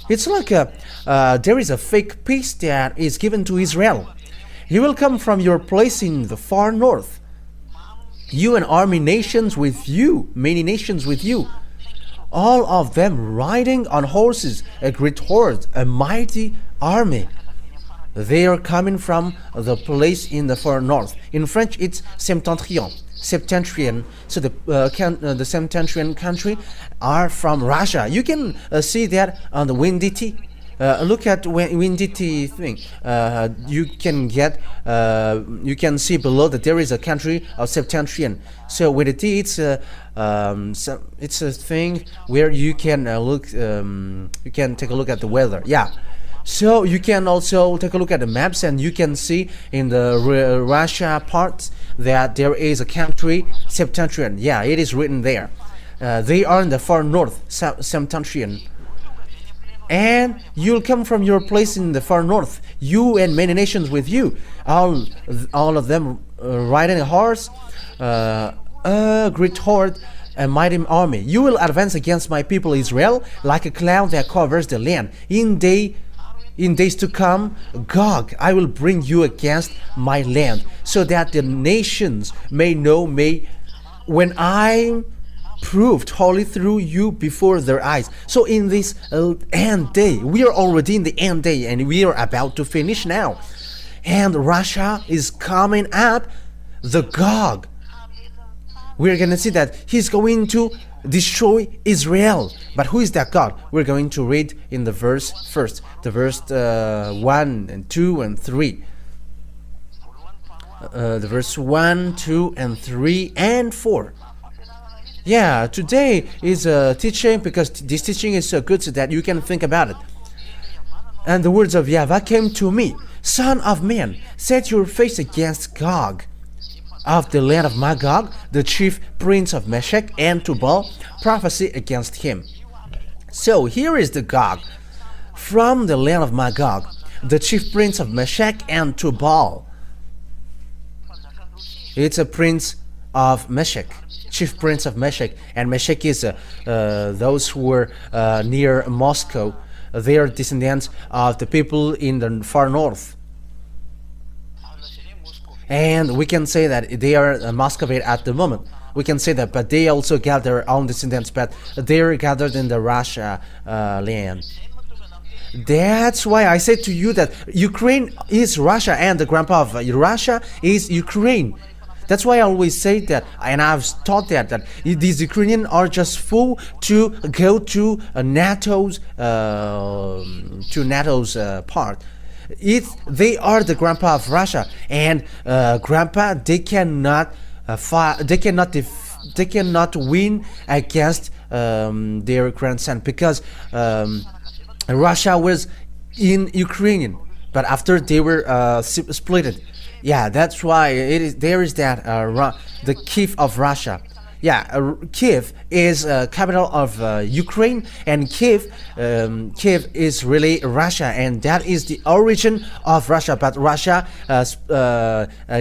It's like there is a fake peace that is given to Israel. He will come from your place in the far north. You and army nations with you, many nations with you. All of them riding on horses, a great horde, a mighty army. They are coming from the place in the far north. In French, it's septentrion. So the septentrion country are from Russia. You can see that on the Windy. Look at Windy thing. You can see below that there is a country of septentrion. So Windy, it's a thing where you can look. You can take a look at the weather. Yeah. So you can also take a look at the maps and you can see in the Russia part that there is a country septentrion. Yeah, it is written there. They are in the far north, septentrion. And you'll come from your place in the far north, you and many nations with you, all of them riding a horse, a great horde, a mighty army. You will advance against my people Israel like a cloud that covers the land. In days to come, Gog, I will bring you against my land, so that the nations may know me when I proved holy through you before their eyes. So in this end day, we are already in the end day and we are about to finish now. And Russia is coming up, the Gog. We're going to see that he's going to destroy Israel. But who is that God? We're going to read in the verse first. The verse 1 and 2 and 3. The verse 1, 2 and 3 and 4. Yeah, today is a teaching because this teaching is so good so that you can think about it. And the words of YAHVAH came to me. Son of man, set your face against Gog of the land of Magog, the chief prince of Meshech and Tubal, prophesy against him. So here is the Gog from the land of Magog, the chief prince of Meshech and Tubal. It's a prince of Meshech, chief prince of Meshech, and Meshech is those who were near Moscow. They are descendants of the people in the far north. And we can say that they are Muscovite at the moment. We can say that, but they also got their own descendants, but they are gathered in the Russia land. That's why I said to you that Ukraine is Russia and the grandpa of Russia is Ukraine. That's why I always say that, and I've taught that these Ukrainians are just full to go to NATO's part. They are the grandpa of Russia, and grandpa they cannot cannot win against their grandson, because Russia was in Ukrainian, but after they were split. Yeah, that's why there is that the Kiev of Russia. Yeah, Kiev is capital of Ukraine, and Kiev is really Russia, and that is the origin of Russia. But Russia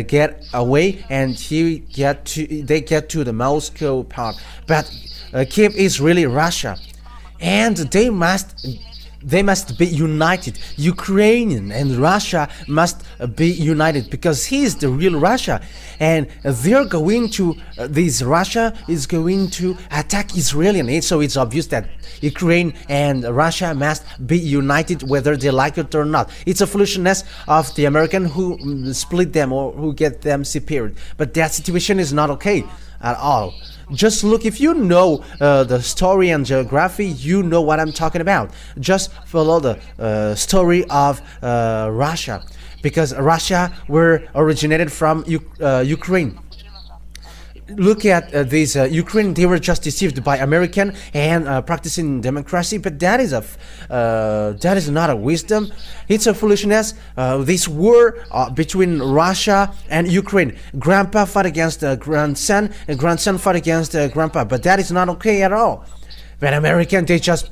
get away, and they get to the Moscow part. But Kiev is really Russia, and they must be united. Ukrainian and Russia must be united, because he is the real Russia, and they're going to Russia is going to attack Israel. So it's obvious that Ukraine and Russia must be united, whether they like it or not. It's a foolishness of the American who split them or who get them separated, but that situation is not okay at all. Just look, if you know the story and geography, you know what I'm talking about. Just follow the story of Russia, because Russia were originated from Ukraine. Look at these Ukraine. They were just deceived by American and practicing democracy, but that is not a wisdom. It's a foolishness. This war between Russia and Ukraine. Grandpa fought against grandson, and grandson fought against grandpa, but that is not okay at all. But American, they just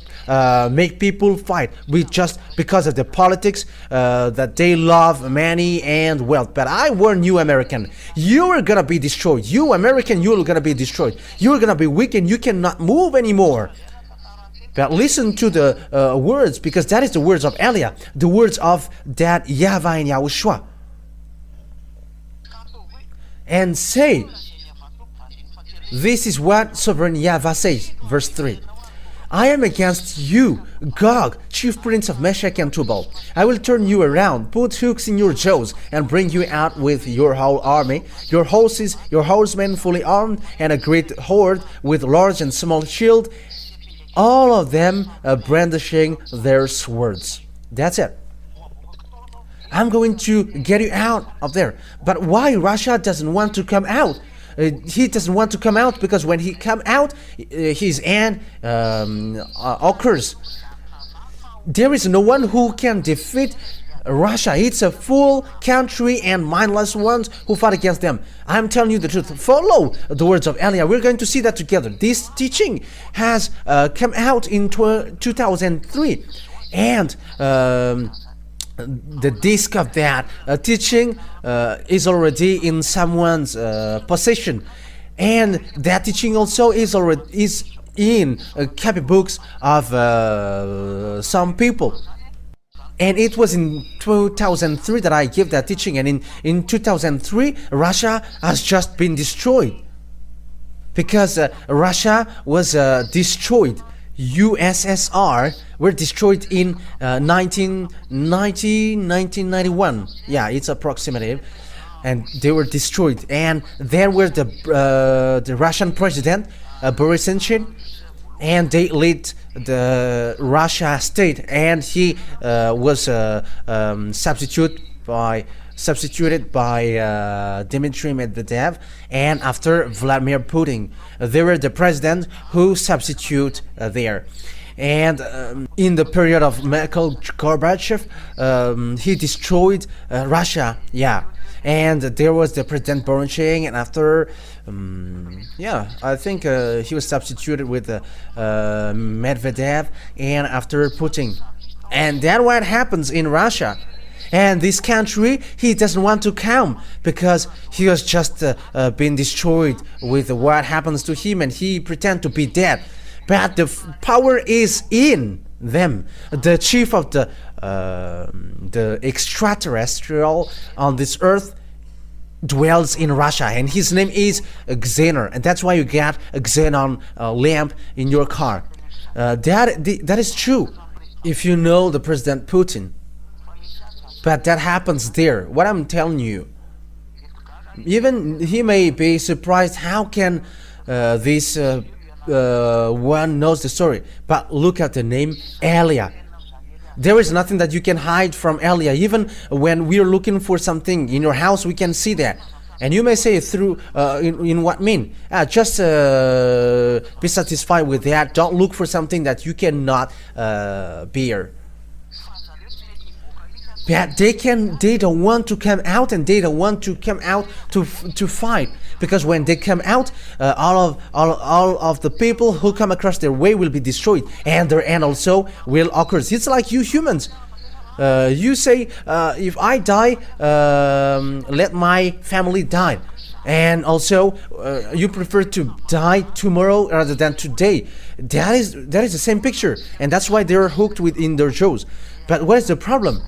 make people fight just because of the politics, that they love money and wealth. But I warn you, American, you are gonna be destroyed. You American, you are gonna be destroyed. You are gonna be weak and you cannot move anymore. But listen to the words, because that is the words of Elia, the words of that YAHVAH and YAHOSHUAH. And say, this is what sovereign YAHVAH says, verse 3. I am against you, Gog, chief prince of Meshach and Tubal. I will turn you around, put hooks in your jaws, and bring you out with your whole army, your horses, your horsemen fully armed, and a great horde with large and small shield, all of them brandishing their swords. That's it. I'm going to get you out of there. But why Russia doesn't want to come out? He doesn't want to come out because when he come out, his end occurs. There is no one who can defeat Russia. It's a full country and mindless ones who fought against them. I'm telling you the truth. Follow the words of Elia. We're going to see that together. This teaching has come out in 2003, and the disc of that teaching is already in someone's possession, and that teaching also is in copybooks of some people. And it was in 2003 that I gave that teaching, and in 2003 Russia has just been destroyed, because Russia was destroyed. USSR were destroyed in 1991. Yeah, it's approximative, and they were destroyed. And there were the Russian president Boris Yeltsin, and they lead the Russia state, and he was substituted by Dmitry Medvedev, and after Vladimir Putin. They were the president who substitute there. And in the period of Mikhail Gorbachev, he destroyed Russia. Yeah. And there was the President Borucheng, and after, I think he was substituted with Medvedev, and after Putin. And that's what happens in Russia. And this country, he doesn't want to come, because he was just been destroyed with what happens to him, and he pretend to be dead. But the power is in them. The chief of the extraterrestrial on this earth dwells in Russia, and his name is Xenon, and that's why you get a Xenon lamp in your car. That is true if you know the President Putin. But that happens there. What I'm telling you, even he may be surprised, how can this one knows the story. But look at the name Elia. There is nothing that you can hide from Elia. Even when we're looking for something in your house, we can see that. And you may say through in what mean? Just be satisfied with that. Don't look for something that you cannot bear. But they don't want to come out, and they don't want to come out to fight, because when they come out, all of the people who come across their way will be destroyed, and their end also will occur. It's like you humans. You say, if I die, let my family die. And also, you prefer to die tomorrow rather than today. That is the same picture, and that's why they're hooked within their jaws. But what is the problem?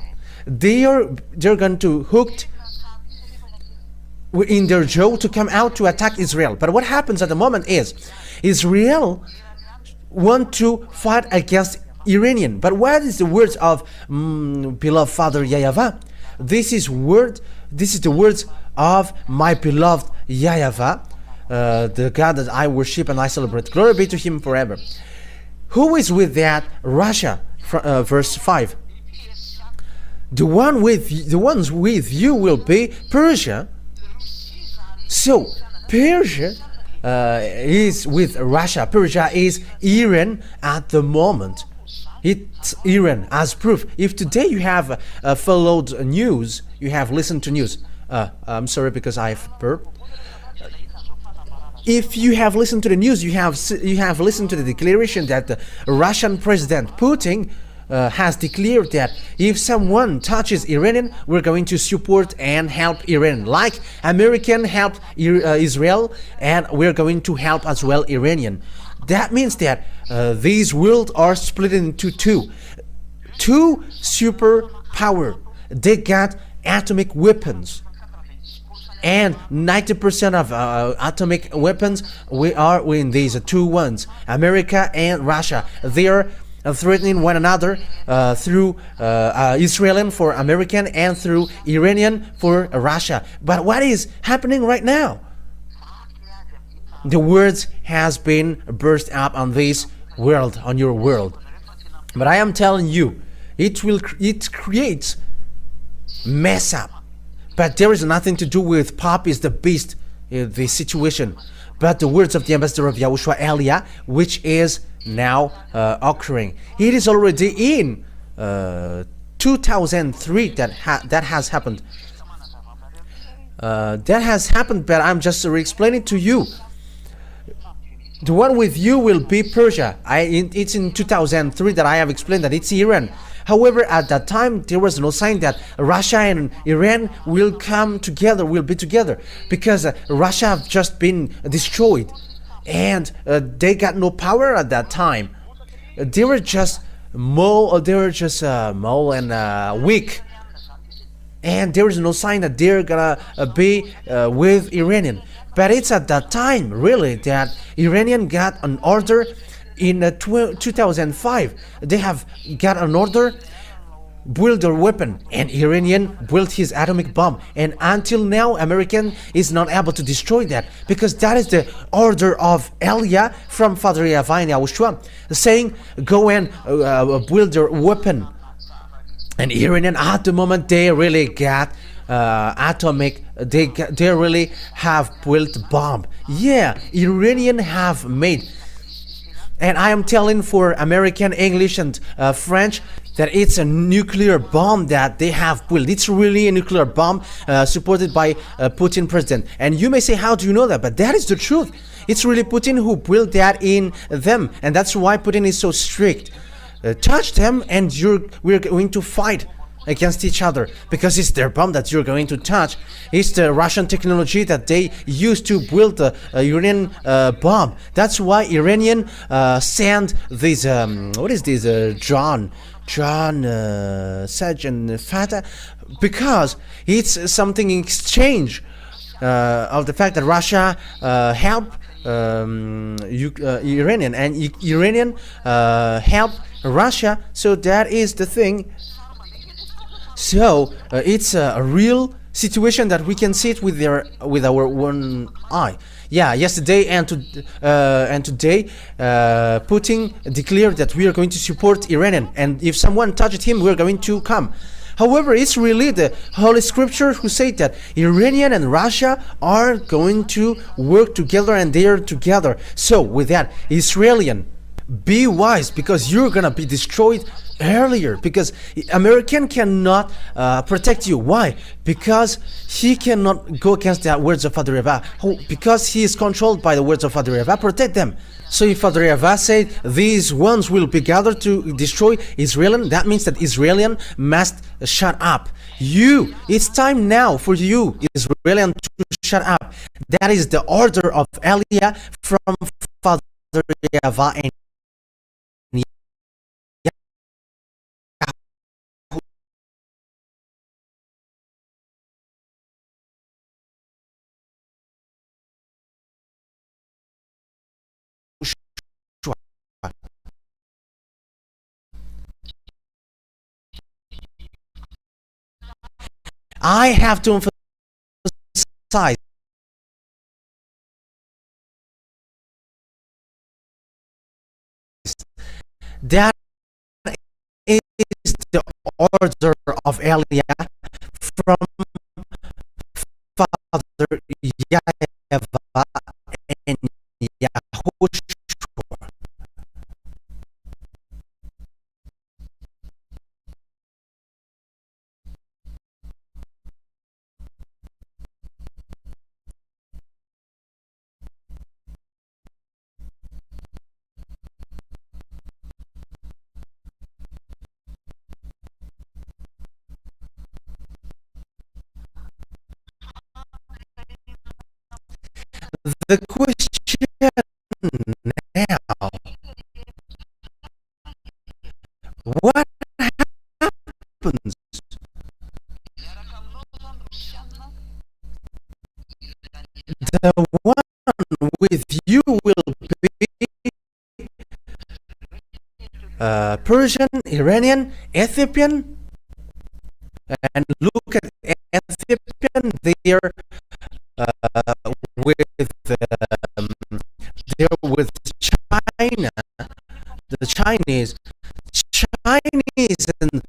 They're going to hooked in their jaw to come out to attack Israel. But what happens at the moment is Israel want to fight against Iranian. But what is the words of beloved Father YAHVAH? This is the words of my beloved YAHVAH, the God that I worship and I celebrate. Glory be to Him forever. Who is with that? Russia. Verse 5. The ones with you will be Persia. So Persia is with Russia. Persia is Iran at the moment. It's Iran as proof. If today you have followed news, you have listened to news. I'm sorry because I've burped. If you have listened to the news, you have listened to the declaration that the Russian President Putin has declared that if someone touches Iranian, we're going to support and help Iran, like American helped Israel, and we're going to help as well Iranian. That means that these worlds are split into two superpower. They got atomic weapons, and 90% of atomic weapons are in these two ones, America and Russia. They are threatening one another through Israeli for American and through Iranian for Russia. But what is happening right now? The words has been burst up on this world, on your world. But I am telling you, it creates mess up. But there is nothing to do with Pop is the beast, the situation. But the words of the ambassador of YAHOSHUAH Elia, which is now occurring. It is already in 2003 that has happened. That has happened, but I'm just re-explaining to you. The one with you will be Persia. It's in 2003 that I have explained that it's Iran. However, at that time, there was no sign that Russia and Iran will come together, will be together, because Russia have just been destroyed, and they got no power at that time. They were just mole and weak, and there is no sign that they're gonna be with Iranian. But it's at that time, really, that Iranian got an order in 2005. They have got an order, build their weapon, and Iranian built his atomic bomb. And until now, American is not able to destroy that, because that is the order of Elia from Father YAHVAH and YAHOSHUAH, saying, go and build their weapon. And Iranian, at the moment, they really got atomic, they really have built bomb. Yeah, Iranian have made. And I am telling for American, English, and French that it's a nuclear bomb that they have built. It's really a nuclear bomb supported by Putin president. And you may say, how do you know that? But that is the truth. It's really Putin who built that in them, and that's why Putin is so strict. Touch them, and we're going to fight against each other, because it's their bomb that you're going to touch. It's the Russian technology that they used to build the Iranian bomb. That's why Iranian send this what is this John Sajjan Fatah, because it's something in exchange of the fact that Russia helped Iranian, and Iranian helped Russia. So that is the thing. So it's a real situation that we can see it with our one eye. Yeah, yesterday and today, Putin declared that we are going to support Iranian, and if someone touched him, we're going to come. However, it's really the Holy Scripture who say that Iranian and Russia are going to work together, and they are together. So with that, Israeli, be wise, because you're gonna be destroyed earlier, because American cannot protect you. Why? Because he cannot go against the words of Father YAHVAH. Because he is controlled by the words of Father YAHVAH. Protect them. So if Father YAHVAH said these ones will be gathered to destroy Israel, that means that Israel must shut up. It's time now for you, Israel, to shut up. That is the order of Elia from Father YAHVAH and I have to emphasize that is the order of Elia from Father YAHVAH and YAHOSHUAH. The question now, what happens? The one with you will be Persian, Iranian, Ethiopian, and look at Ethiopian. They are they're with China, the Chinese and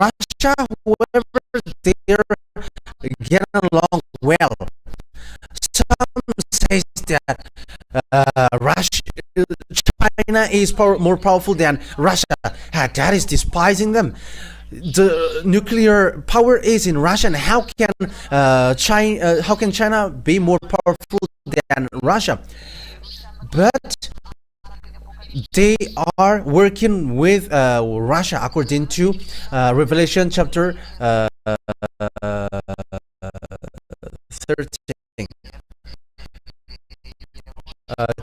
Russia, whoever, they're getting along well. Some says that China is more powerful than Russia. That is despising them. The nuclear power is in Russia, and how can China be more powerful than Russia? But they are working with Russia according to Revelation chapter 13.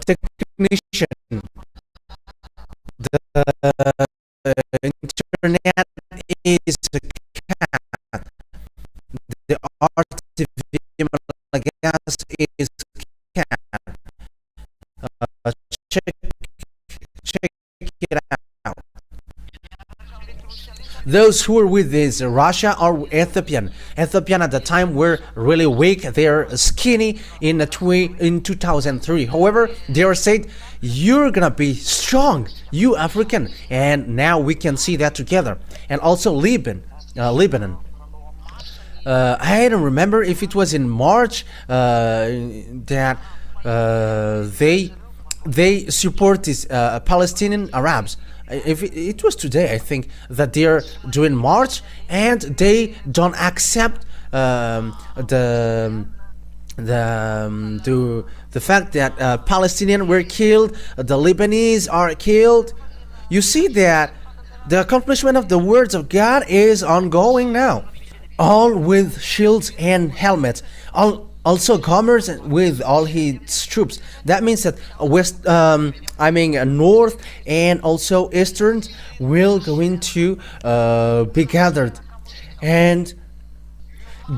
Technician, the internet is a cat. The artificial gas is cat. Check it out. Those who were with this Russia are Ethiopian. Ethiopian at the time were really weak. They are skinny in 2003. However, they are said, you're gonna be strong, you African, and now we can see that together. And also Lebanon. I don't remember if it was in March that they support these Palestinian Arabs. If it was today, I think, that they are doing march, and they don't accept the fact that Palestinians were killed, the Lebanese are killed. You see that the accomplishment of the words of God is ongoing now, all with shields and helmets, also commerce with all his troops. That means that north and also eastern will going to be gathered. And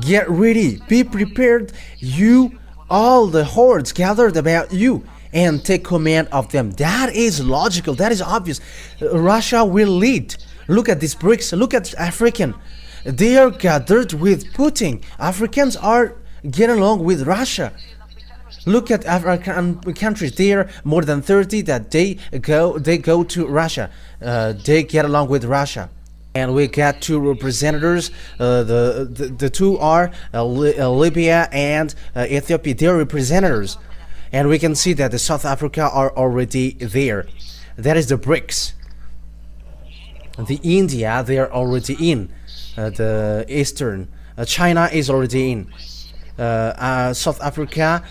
get ready, be prepared, you, all the hordes gathered about you, and take command of them. That is logical, that is obvious. Russia will lead. Look at these BRICS, look at African. They are gathered with Putin. Africans are getting along with Russia. Look at African countries. There are more than 30 that they go to Russia. They get along with Russia. And we got two representatives. The two are Libya and Ethiopia. They're representatives, and we can see that the South Africa are already there. That is the BRICS. The India, they are already in. The Eastern. China is already in. South Africa,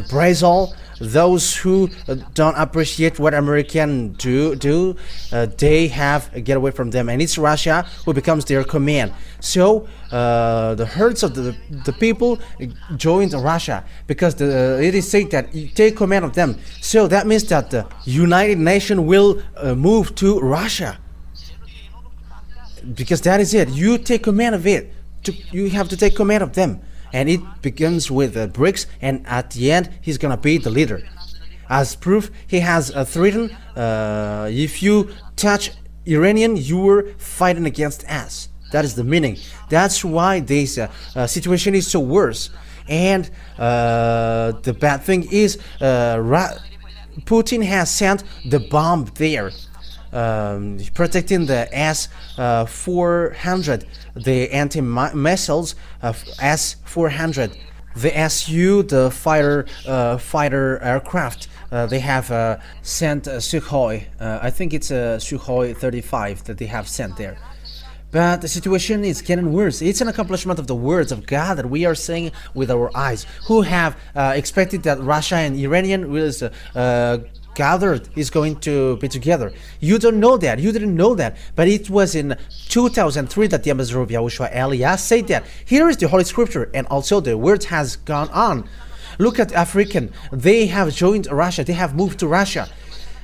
Brazil. Those who don't appreciate what Americans do, they have get away from them, and it's Russia who becomes their command. So the herds of the people joined Russia because it is said that you take command of them. So that means that the United Nations will move to Russia, because that is it. You take command of it. You have to take command of them. And it begins with BRICS, and at the end, he's gonna be the leader. As proof, he has threatened, if you touch Iranian, you are fighting against us. That is the meaning. That's why this situation is so worse. And the bad thing is, Putin has sent the bomb there, protecting the S-400, the anti-missiles of S-400, the SU, the fighter aircraft. They have sent Sukhoi. I think it's a Sukhoi 35 that they have sent there. But the situation is getting worse. It's an accomplishment of the words of God that we are saying with our eyes. Who have expected that Russia and Iranian will gathered is going to be together. You don't know that. You didn't know that. But it was in 2003 that the ambassador of YAHOSHUAH Elias said that. Here is the Holy Scripture, and also the word has gone on. Look at African. They have joined Russia. They have moved to Russia.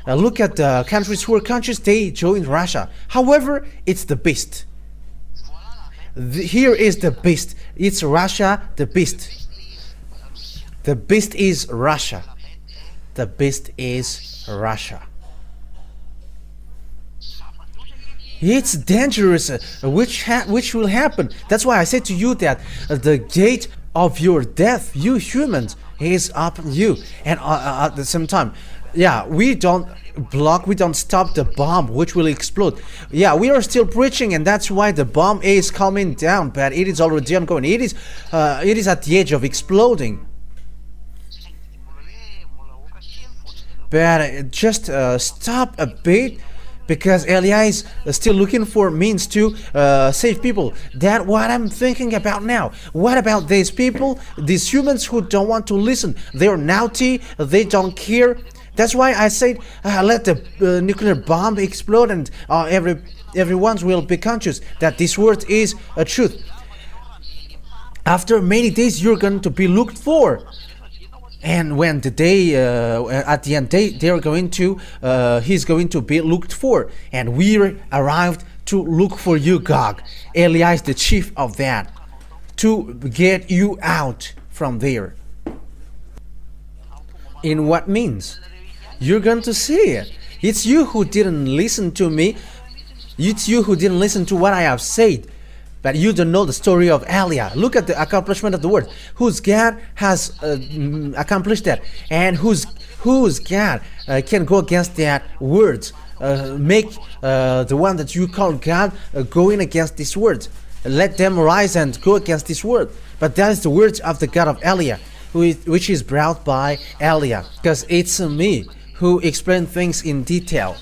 Look at the countries who are countries. They joined Russia. However, it's the beast. Here is the beast. It's Russia, the beast. The beast is Russia. The beast is Russia. It's dangerous, which will happen. That's why I said to you that the gate of your death, you humans, is up you. And at the same time, yeah, we don't block, we don't stop the bomb which will explode. Yeah, we are still preaching, and that's why the bomb is coming down, but it is already ongoing. It is at the edge of exploding. But just stop a bit, because Elias is still looking for means to save people. That's what I'm thinking about now. What about these people, these humans who don't want to listen? They're naughty, they don't care. That's why I said let the nuclear bomb explode, and everyone will be conscious that this word is a truth. After many days, you're going to be looked for. And when the day, at the end, they are going to, he's going to be looked for. And we arrived to look for you, Gog. Elias, the chief of that, to get you out from there. In what means? You're going to see it. It's you who didn't listen to me. It's you who didn't listen to what I have said. But you don't know the story of Eliah. Look at the accomplishment of the word. Whose God has accomplished that, and whose God can go against that words. Make the one that you call God going against these words. Let them rise and go against this word. But that is the words of the God of Eliah, which is brought by Eliah, because it's me who explain things in detail.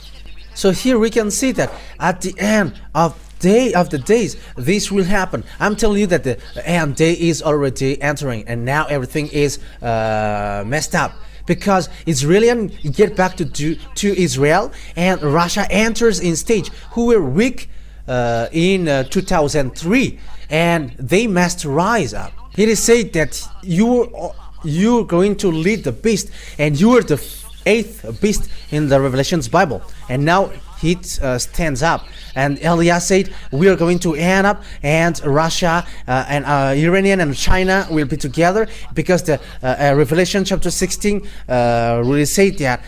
So here we can see that at the end of the days, this will happen. I'm telling you that the end day is already entering, and now everything is messed up, because Israelis get back to Israel, and Russia enters in stage, who were weak in 2003, and they must rise up. It is said that you're going to lead the beast, and you are the 8th beast in the Revelations Bible, and now he stands up. And Elias said, we are going to end up, and Russia and Iranian and China will be together, because the Revelation chapter 16 really said that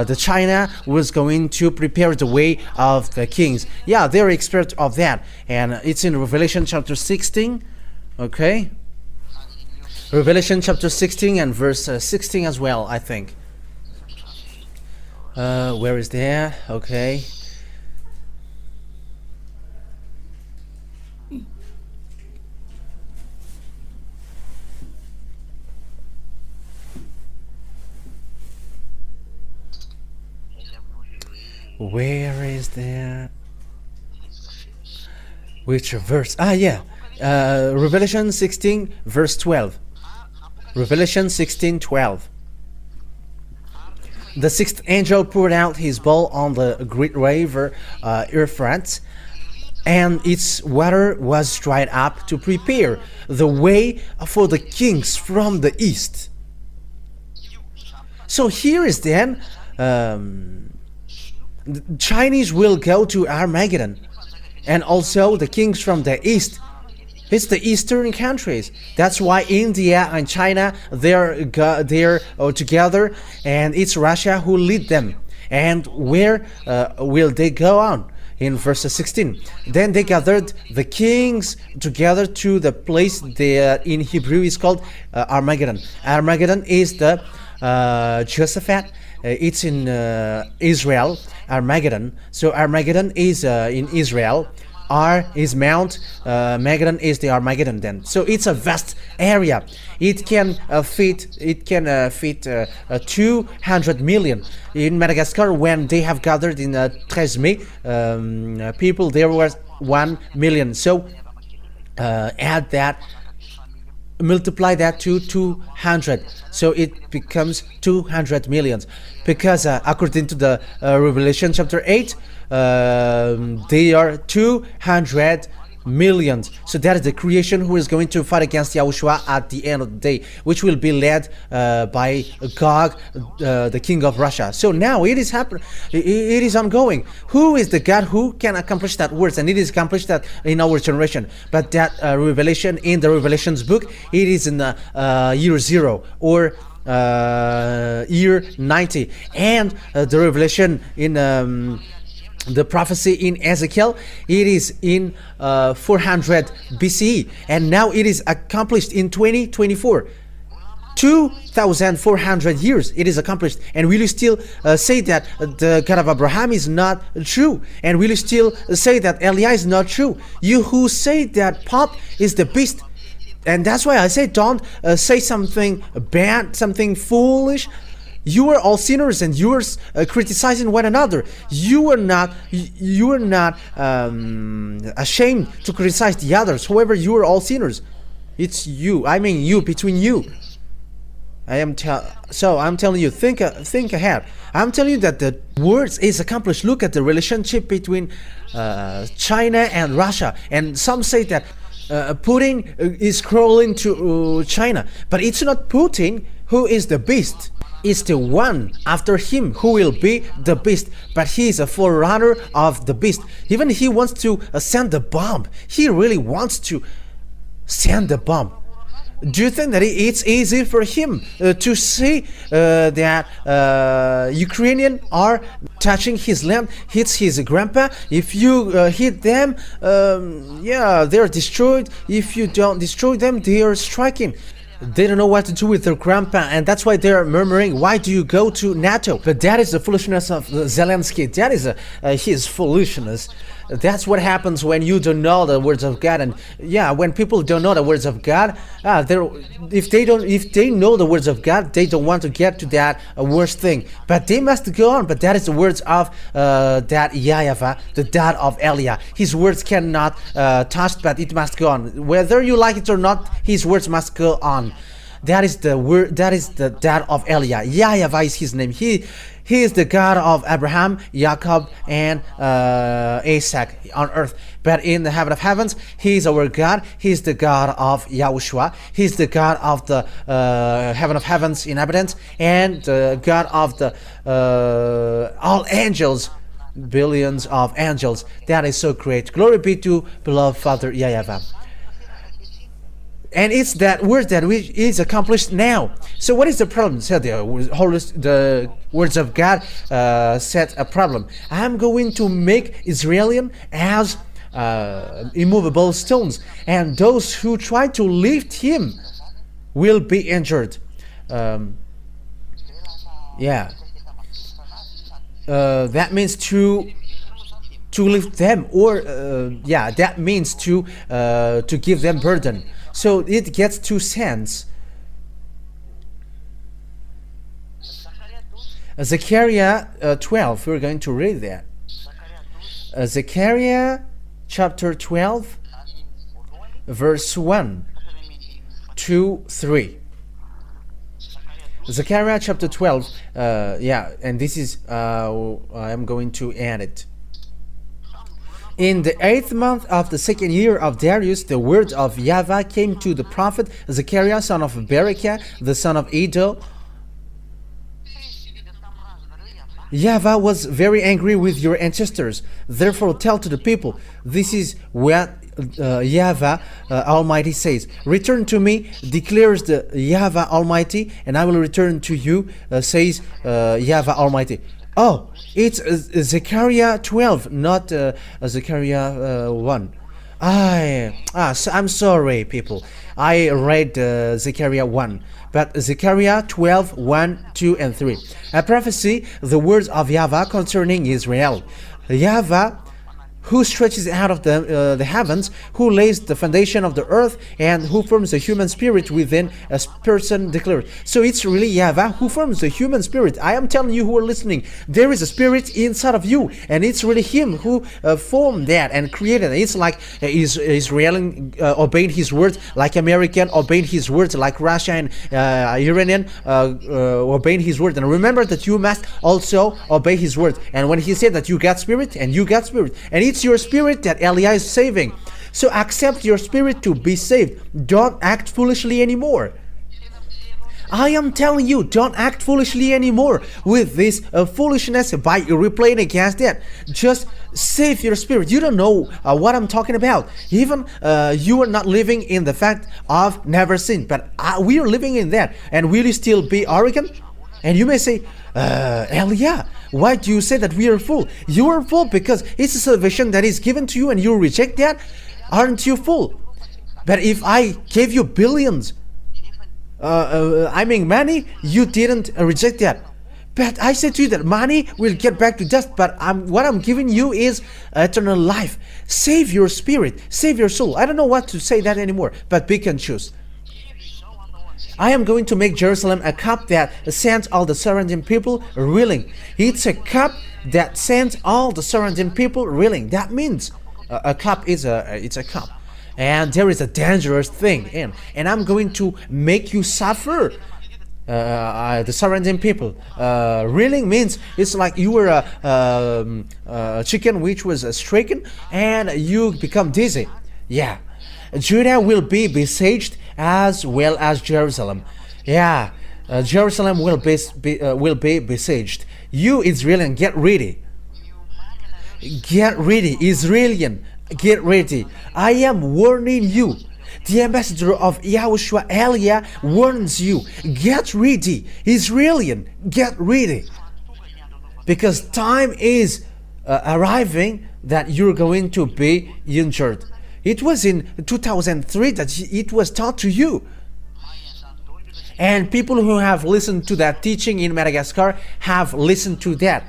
the China was going to prepare the way of the kings. Yeah, they're expert of that, and it's in Revelation chapter 16. Okay, Revelation chapter 16 and verse 16 as well, I think. Where is there? Okay. Where is that? Which verse? Yeah. Revelation 16 verse 12. Revelation 16:12. The sixth angel poured out his bowl on the great river Euphrates, and its water was dried up to prepare the way for the kings from the east. So here is then the Chinese will go to Armageddon, and also the kings from the east. It's the eastern countries. That's why India and China, they're together, and it's Russia who lead them. And where will they go on? In verse 16, then they gathered the kings together to the place that in Hebrew is called Armageddon. Armageddon is the Jehoshaphat. It's in Israel, Armageddon. So Armageddon is in Israel. R is Mount, Megadon is the Armageddon then. So it's a vast area. It can fit 200 million. In Madagascar, when they have gathered in 13 Mai, people, there was 1 million. So add that, multiply that to 200, so it becomes 200 millions, because according to the Revelation chapter 8, they are 200 millions. So that is the creation who is going to fight against Yahushua at the end of the day, which will be led by Gog, the king of Russia. So now it is happening, it is ongoing. Who is the God who can accomplish that words? And it is accomplished that in our generation. But that revelation in the Revelations book, it is in the year 0 or year 90. And the revelation in the prophecy in Ezekiel, it is in 400 BCE, and now it is accomplished in 2024. 2,400 years it is accomplished. And will you still say that the God of Abraham is not true? And will you still say that Eliah is not true? You who say that Pop is the beast. And that's why I say, don't say something bad, something foolish. You are all sinners, and you are criticizing one another. You are not ashamed to criticize the others. However, you are all sinners. It's you. I mean, you, between you. I'm telling you, think ahead. I'm telling you that the words is accomplished. Look at the relationship between China and Russia, and some say that Putin is crawling to China, but it's not Putin who is the beast. It's the one after him who will be the beast, but he is a forerunner of the beast. Even he wants to send the bomb. He really wants to send the bomb. Do you think that it's easy for him to see that Ukrainians are touching his land, hits his grandpa? If you hit them, yeah, they're destroyed. If you don't destroy them, they are striking. They don't know what to do with their grandpa, and that's why they're murmuring, why do you go to NATO? But that is the foolishness of Zelensky. That is his foolishness. That's what happens when you don't know the words of God. And yeah, when people don't know the words of God, if they know the words of God, they don't want to get to that worst thing. But they must go on. But that is the words of that YAHVAH, the dad of Eliah. His words cannot touch, but it must go on. Whether you like it or not, his words must go on. That is the word. That is the dad of Eliah. YAHVAH is his name. He is the God of Abraham, Jacob, and Isaac on earth. But in the heaven of heavens, He is our God. He is the God of YAHOSHUAH. He is the God of the heaven of heavens in evidence, and the God of the all angels, billions of angels. That is so great. Glory be to beloved Father YAHVAH. And it's that word that is accomplished now. So what is the problem? So the words of God set a problem. I'm going to make Israelian as immovable stones, and those who try to lift him will be injured. Yeah. That means to to lift them, or that means to give them burden. So it gets two sense. Zechariah 12, we're going to read that. Zechariah chapter 12, verse 1 to 3. Zechariah chapter 12, and this is, I'm going to add it. In the 8th month of the 2nd year of Darius, the word of YAHVAH came to the prophet Zechariah, son of Berechiah, the son of Iddo. YAHVAH was very angry with your ancestors. Therefore tell to the people, this is what YAHVAH Almighty says. Return to me, declares the YAHVAH Almighty, and I will return to you, says YAHVAH Almighty. Oh, it's Zechariah 12, not Zechariah 1. I'm sorry, people. I read Zechariah 1. But Zechariah 12, 1, 2, and 3. A prophecy, the words of YAHVAH concerning Israel. YAHVAH, who stretches out of the heavens, who lays the foundation of the earth, and who forms the human spirit within a person declared. So it's really YAHVAH who forms the human spirit. I am telling you who are listening, there is a spirit inside of you, and it's really Him who formed that and created it. It's like Israel obeyed His words, like American obeyed His words, like Russia and Iranian obeyed His word. And remember that you must also obey His word. And when He said that you got spirit, and you got spirit, and it's your spirit that Eliah is saving. So accept your spirit to be saved. Don't act foolishly anymore. I am telling you, don't act foolishly anymore with this foolishness by replaying against that. Just save your spirit. You don't know what I'm talking about. Even you are not living in the fact of never sin, but we are living in that. And will you still be arrogant? And you may say, Elia, why do you say that we are full? You are full because it's a salvation that is given to you and you reject that. Aren't you full? But if I gave you billions, money, you didn't reject that. But I said to you that money will get back to dust, but what I'm giving you is eternal life. Save your spirit, save your soul. I don't know what to say that anymore, but pick and choose. I am going to make Jerusalem a cup that sends all the surrounding people reeling. It's a cup that sends all the surrounding people reeling. That means a cup is it's a cup, and there is a dangerous thing in. And I'm going to make you suffer. The surrounding people. Reeling means it's like you were a chicken which was stricken, and you become dizzy. Yeah. Judah will be besieged as well as Jerusalem. Yeah, Jerusalem will be besieged. You Israelian, get ready. Get ready, Israelian. Get ready. I am warning you. The ambassador of YAHOSHUAH, Elia, warns you. Get ready, Israelian. Get ready. Because time is arriving that you're going to be injured. It was in 2003 that it was taught to you. And people who have listened to that teaching in Madagascar have listened to that.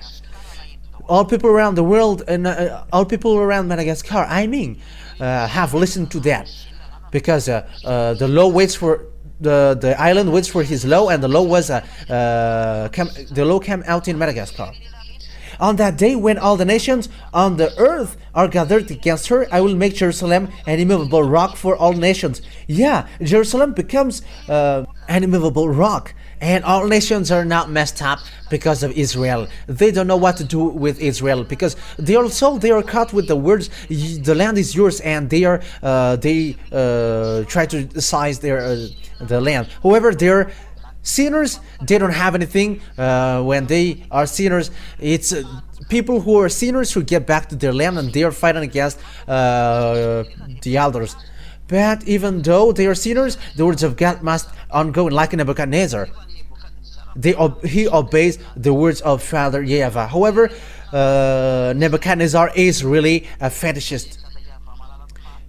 All people around the world and all people around Madagascar, have listened to that. Because the law waits for the island waits for his law, and the law was the law came out in Madagascar. On that day, when all the nations on the earth are gathered against her, I will make Jerusalem an immovable rock for all nations. Yeah, Jerusalem becomes an immovable rock, and all nations are now messed up because of Israel. They don't know what to do with Israel because they are caught with the words, "The land is yours," and they try to seize the land. However, they're sinners. They don't have anything. When they are sinners, it's people who are sinners who get back to their land, and they are fighting against the others. But even though they are sinners, the words of God must ongo, like Nebuchadnezzar. He obeys the words of Father YAHVAH. However, Nebuchadnezzar is really a fetishist.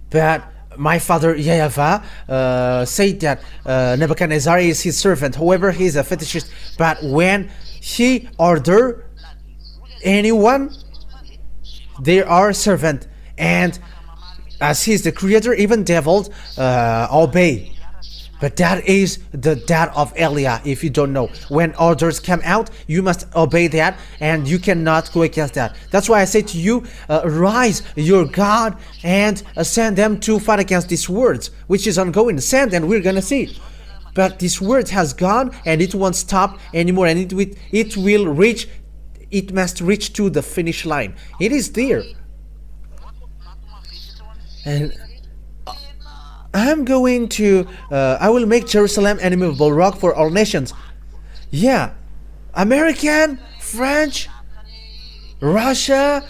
But my father YAHVAH said that Nebuchadnezzar is his servant. However, he is a fetishist. But when he ordered anyone They are servant, and as he's the creator, even devils obey. But that is the dad of Eliah. If you don't know, when orders come out, you must obey that, and you cannot go against that. That's why I say to you, rise your God and send them to fight against these words, which is ongoing. Send, and we're gonna see. But this word has gone, and it won't stop anymore, and it will reach. It must reach to the finish line. It is there, and I'm going to, I will make Jerusalem an immovable rock for all nations. Yeah, American, French, Russia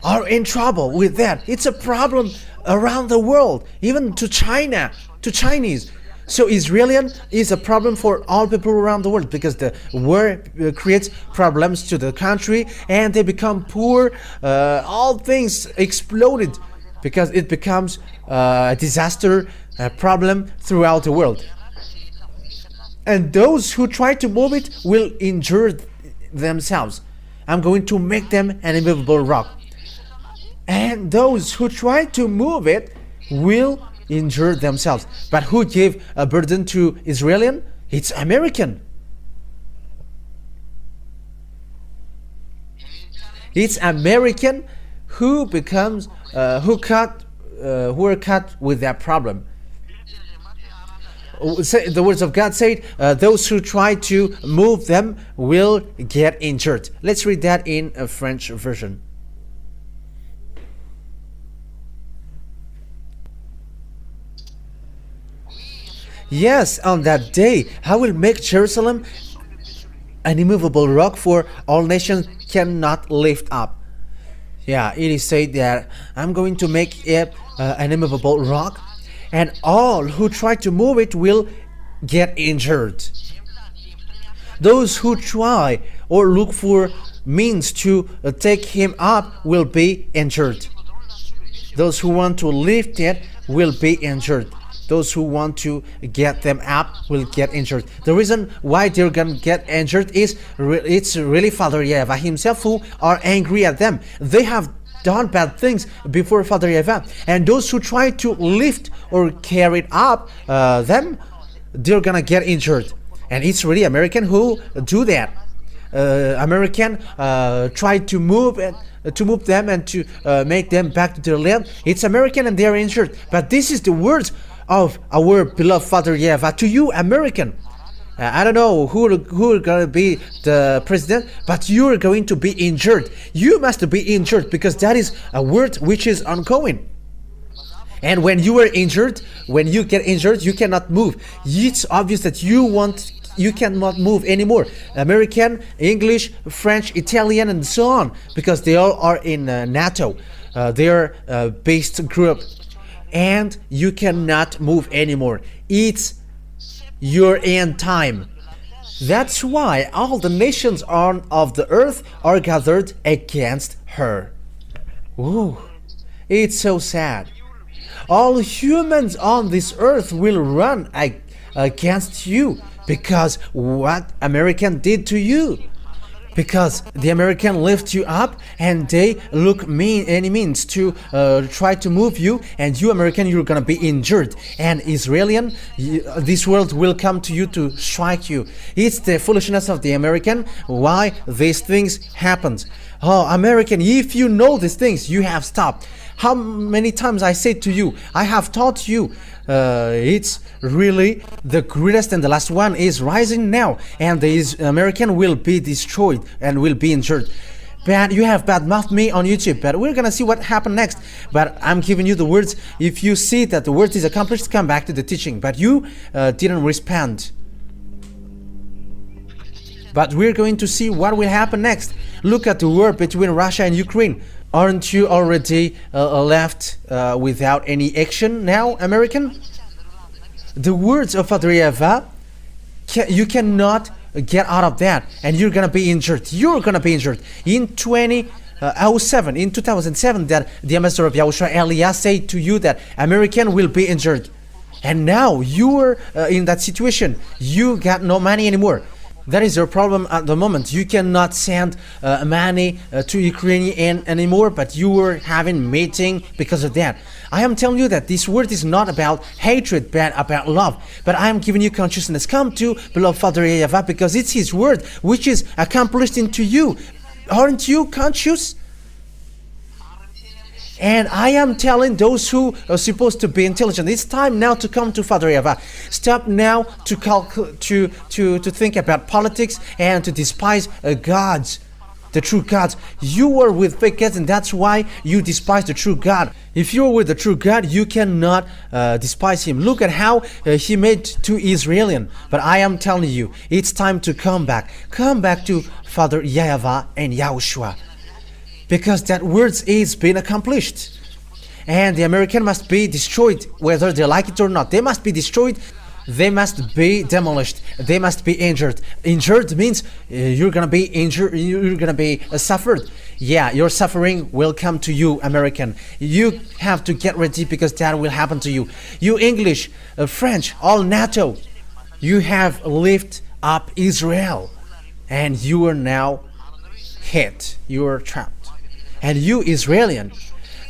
are in trouble with that. It's a problem around the world, even to China, to Chinese. So Israeli is a problem for all people around the world, because the war creates problems to the country, and they become poor. All things exploded, because it becomes a disaster, a problem throughout the world. And those who try to move it will injure themselves. I'm going to make them an immovable rock. And those who try to move it will injure themselves. But who gave a burden to Israeli? It's American. It's American who becomes who are cut with that problem. The words of God say, those who try to move them will get injured. Let's read that in a French version. Yes, on that day I will make Jerusalem an immovable rock, for all nations cannot lift up. Yeah, it is said that I'm going to make it an immovable rock, and all who try to move it will get injured. Those who try or look for means to take him up will be injured. Those who want to lift it will be injured. Those who want to get them up will get injured. The reason why they're gonna get injured is it's really Father YAHVAH himself who are angry at them. They have done bad things before Father YAHVAH, and those who try to lift or carry up them, they're gonna get injured. And it's really American who do that. American try to move them and to make them back to their land. It's American, and they are injured. But this is the words of our beloved Father YAHVAH to you, American. I don't know who are gonna be the president, but you're going to be injured. You must be injured, because that is a word which is ongoing. And when you are injured, when you get injured, you cannot move. It's obvious that you cannot move anymore. American, English, French, Italian, and so on, because they all are in NATO. They are a based group, and you cannot move anymore. It's your end time. That's why all the nations of the earth are gathered against her. Ooh, it's so sad. All humans on this earth will run against you, because what American did to you. Because the American lift you up, and they look any means to try to move you, and you American, you're gonna be injured. And Israeli, this world will come to you to strike you. It's the foolishness of the American why these things happen. Oh, American, if you know these things, you have stopped. How many times I say to you, I have taught you, it's really the greatest, and the last one is rising now, and the American will be destroyed and will be injured. But you have badmouthed me on YouTube, but we're gonna see what happened next. But I'm giving you the words. If you see that the word is accomplished, come back to the teaching. But you didn't respond. But we're going to see what will happen next. Look at the war between Russia and Ukraine. Aren't you already left without any action now, American? The words of Father YAHVAH, you cannot get out of that, and you're gonna be injured. You're gonna be injured. In 2007, that the ambassador of YAHOSHUAH, Eliah, said to you that American will be injured. And now you are in that situation. You got no money anymore. That is your problem at the moment. You cannot send money to Ukraine anymore, but you were having meeting because of that. I am telling you that this word is not about hatred, but about love. But I am giving you consciousness. Come to beloved Father YAHVAH, because it's His word which is accomplished into you. Aren't you conscious? And I am telling those who are supposed to be intelligent, it's time now to come to Father YAHVAH. Stop now to think about politics and to despise gods, the true gods. You were with fake gods, and that's why you despise the true God. If you are with the true God, you cannot despise Him. Look at how He made to Israelian. But I am telling you, it's time to come back. Come back to Father YAHVAH and YAHOSHUAH. Because that words is being accomplished. And the American must be destroyed, whether they like it or not. They must be destroyed. They must be demolished. They must be injured. Injured means you're gonna be injured. You're gonna be suffered. Yeah, your suffering will come to you, American. You have to get ready, because that will happen to you. You English, French, all NATO. You have lifted up Israel, and you are now hit. You are trapped. And you Israelian,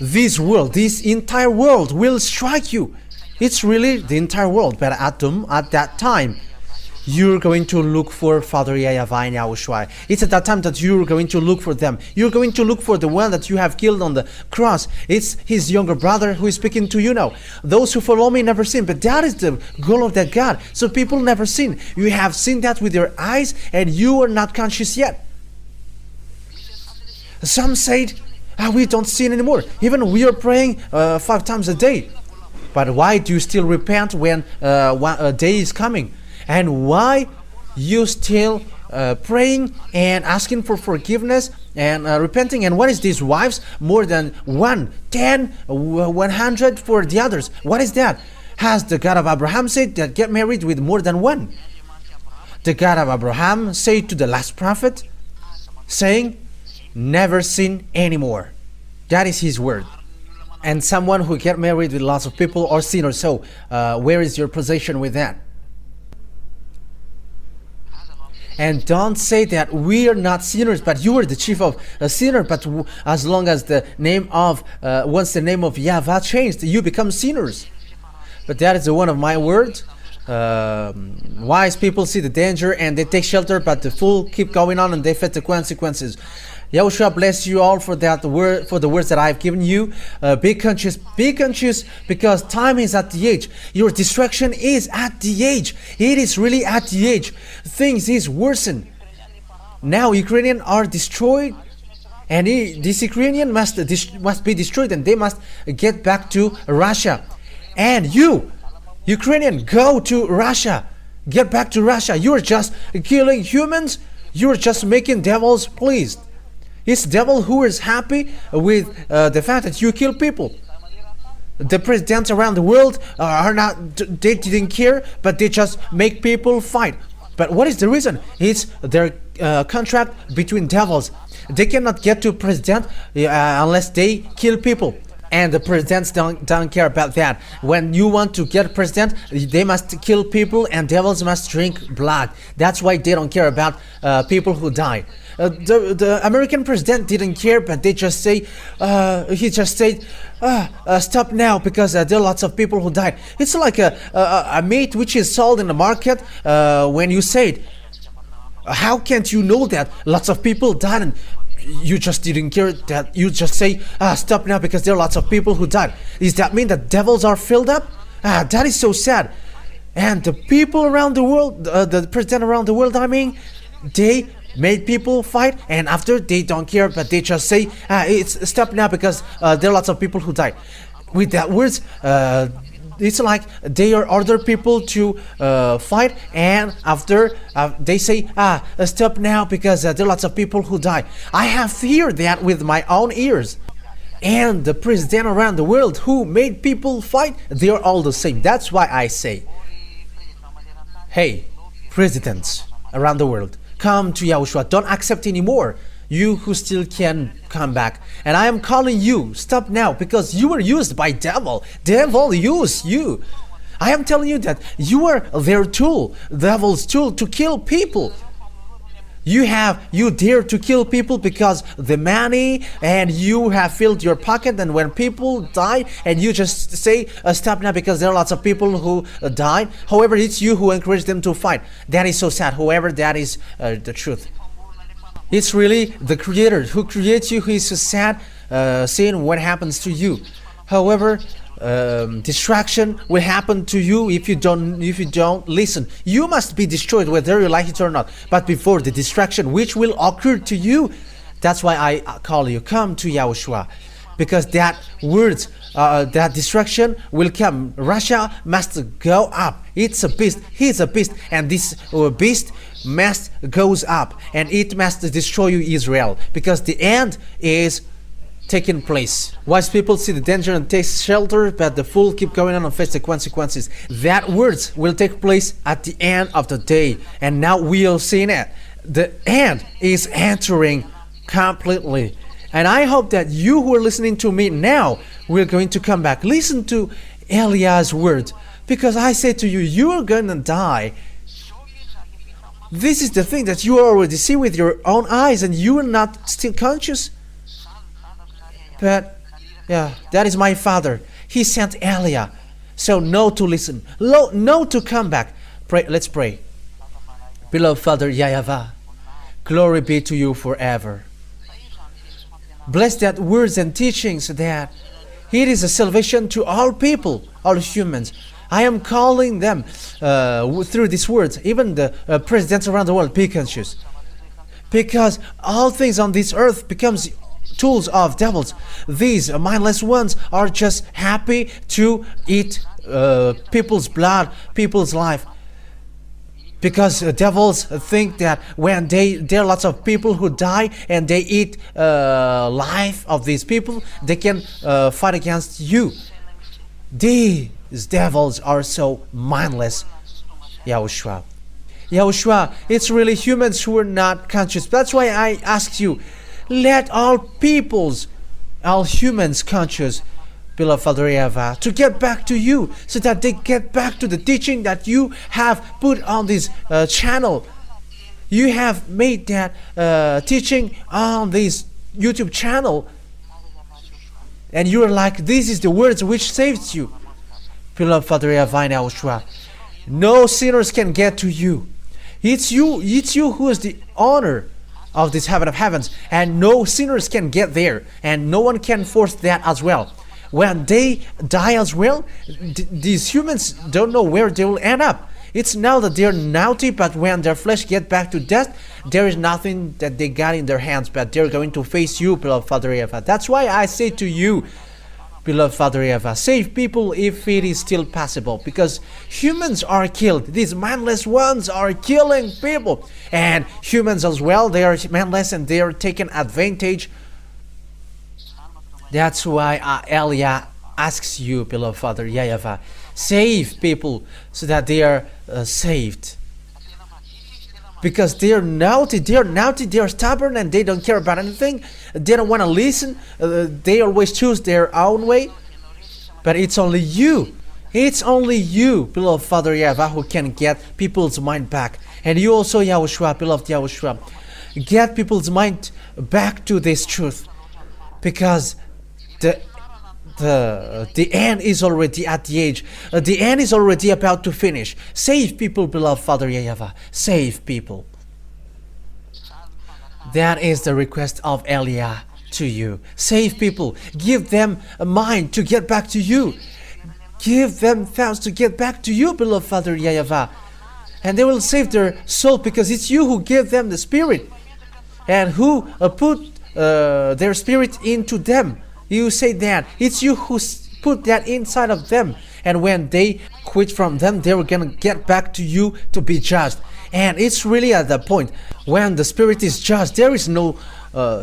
this world, this entire world will strike you. It's really the entire world. But at that time, you're going to look for Father YAHVAH and YAHOSHUAH. It's at that time that you're going to look for them. You're going to look for the one that you have killed on the cross. It's his younger brother who is speaking to you now. Those who follow me never sin, but that is the goal of that God. So people never sin. You have seen that with your eyes, and you are not conscious yet. Some said, we don't sin anymore. Even we are praying 5 times a day. But why do you still repent when a day is coming? And why you still praying and asking for forgiveness and repenting? And what is these wives? More than 1, 10, 100 for the others. What is that? Has the God of Abraham said that get married with more than 1? The God of Abraham said to the last prophet, saying, never sin anymore. That is His word. And someone who get married with lots of people are sinners. So where is your position with that? And don't say that we are not sinners, but you are the chief of a sinner. But as long as the name of once the name of YAHVAH changed, you become sinners. But that is one of my words. Wise people see the danger and they take shelter, but the fool keep going on and they face the consequences. YAHOSHUAH bless you all for that word, for the words that I've given you. Be conscious, because time is at the edge. Your destruction is at the edge. It is really at the edge. Things is worsened. Now Ukrainians are destroyed, and this Ukrainian must be destroyed, and they must get back to Russia. And you, Ukrainian, go to Russia. Get back to Russia. You're just killing humans. You're just making devils pleased. It's devil who is happy with the fact that you kill people. The presidents around the world are not, they didn't care, but they just make people fight. But what is the reason? It's their contract between devils. They cannot get to president unless they kill people. And the presidents don't care about that. When you want to get president, they must kill people and devils must drink blood. That's why they don't care about people who die. The American president didn't care, but they just say, he just said, stop now, because there are lots of people who died. It's like a meat which is sold in the market. When you say it, how can't you know that lots of people died and you just didn't care? That you just say, stop now, because there are lots of people who died. Does that mean that devils are filled up? That is so sad. And the people around the world, the president around the world, I mean, they made people fight, and after they don't care, but they just say, it's stop now, because there are lots of people who died. With that words, it's like they are order people to fight, and after they say, stop now, because there are lots of people who die. I have heard that with my own ears. And the president around the world who made people fight, they are all the same. That's why I say, hey, presidents around the world, come to YAHOSHUAH. Don't accept anymore. You who still can come back. And I am calling you, stop now, because you were used by devil. Devil used you. I am telling you that you are their tool, devil's tool, to kill people. You dare to kill people because the money, and you have filled your pocket, and when people die and you just say stop now because there are lots of people who died. However, it's you who encourage them to fight. That is so sad. However, that is the truth. It's really the Creator who creates you who is so sad seeing what happens to you. However, distraction will happen to you if you don't listen. You must be destroyed whether you like it or not. But before the distraction which will occur to you, that's why I call you, come to YAHOSHUAH, because that words, that distraction will come. Russia must go up. It's a beast. He's a beast, and this beast must goes up, and it must destroy you, Israel, because the end is taking place. Wise people see the danger and take shelter, but the fool keep going on and face the consequences. That words will take place at the end of the day, and now we are seeing it. The end is entering completely, and I hope that you who are listening to me now will going to come back. Listen to Eliah's words, because I say to you, you are going to die. This is the thing that you already see with your own eyes, and you are not still conscious. But yeah, that is my father. He sent Eliah. So no to listen, no to come back. Pray. Let's pray. Beloved Father YAHVAH, glory be to you forever. Bless that words and teachings that it is a salvation to all people, all humans. I am calling them through these words, even the presidents around the world, be conscious. Because all things on this earth becomes tools of devils. These mindless ones are just happy to eat people's blood, people's life. Because devils think that when there are lots of people who die and they eat life of these people, they can fight against you. These devils are so mindless. YAHOSHUAH. YAHOSHUAH, it's really humans who are not conscious. That's why I ask you, let all peoples, all humans conscious, beloved Father YAHVAH, to get back to you, so that they get back to the teaching that you have put on this channel. You have made that teaching on this YouTube channel, and you are like, this is the words which saves you. Beloved Father YAHVAH, YAHOSHUAH, no sinners can get to you. It's you who is the honor of this heaven of heavens, and no sinners can get there, and no one can force that as well. When they die as well, these humans don't know where they will end up. It's now that they're naughty, but when their flesh get back to death, there is nothing that they got in their hands, but they're going to face you, beloved Father YAHVAH. That's why I say to you, beloved Father YAHVAH, save people if it is still possible, because humans are killed. These mindless ones are killing people, and humans as well, they are mindless and they are taking advantage. That's why Eliah asks you, beloved Father YAHVAH, save people so that they are saved. Because they are naughty, they are stubborn, and they don't care about anything. They don't want to listen. They always choose their own way. But it's only you, beloved Father YAHVAH, who can get people's mind back. And you also, YAHOSHUAH, beloved YAHOSHUAH, get people's mind back to this truth. Because the end is already at the age. The end is already about to finish. Save people, beloved Father YAHVAH. Save people. That is the request of Eliah to you. Save people. Give them a mind to get back to you. Give them thoughts to get back to you, beloved Father YAHVAH. And they will save their soul, because it's you who give them the Spirit, and who put their spirit into them. You say that it's you who put that inside of them, and when they quit from them, they were gonna get back to you to be judged. And it's really at the point when the spirit is judged, there is no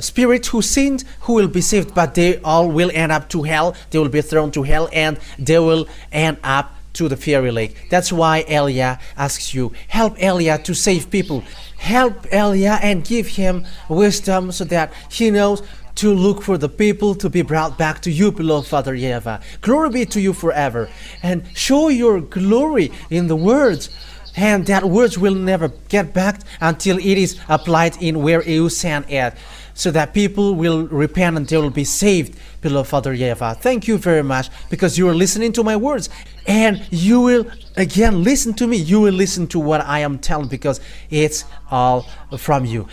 spirit who sinned who will be saved, but they all will end up to hell. They will be thrown to hell, and they will end up to the fiery lake. That's why Eliah asks you, help Eliah to save people. Help Eliah and give him wisdom so that he knows to look for the people to be brought back to you, beloved Father YAHVAH. Glory be to you forever, and show your glory in the words and that words will never get back until it is applied in where you send it, so that people will repent and they will be saved. Beloved Father YAHVAH, thank you very much, because you are listening to my words, and you will again listen to me. You will listen to what I am telling, because it's all from you.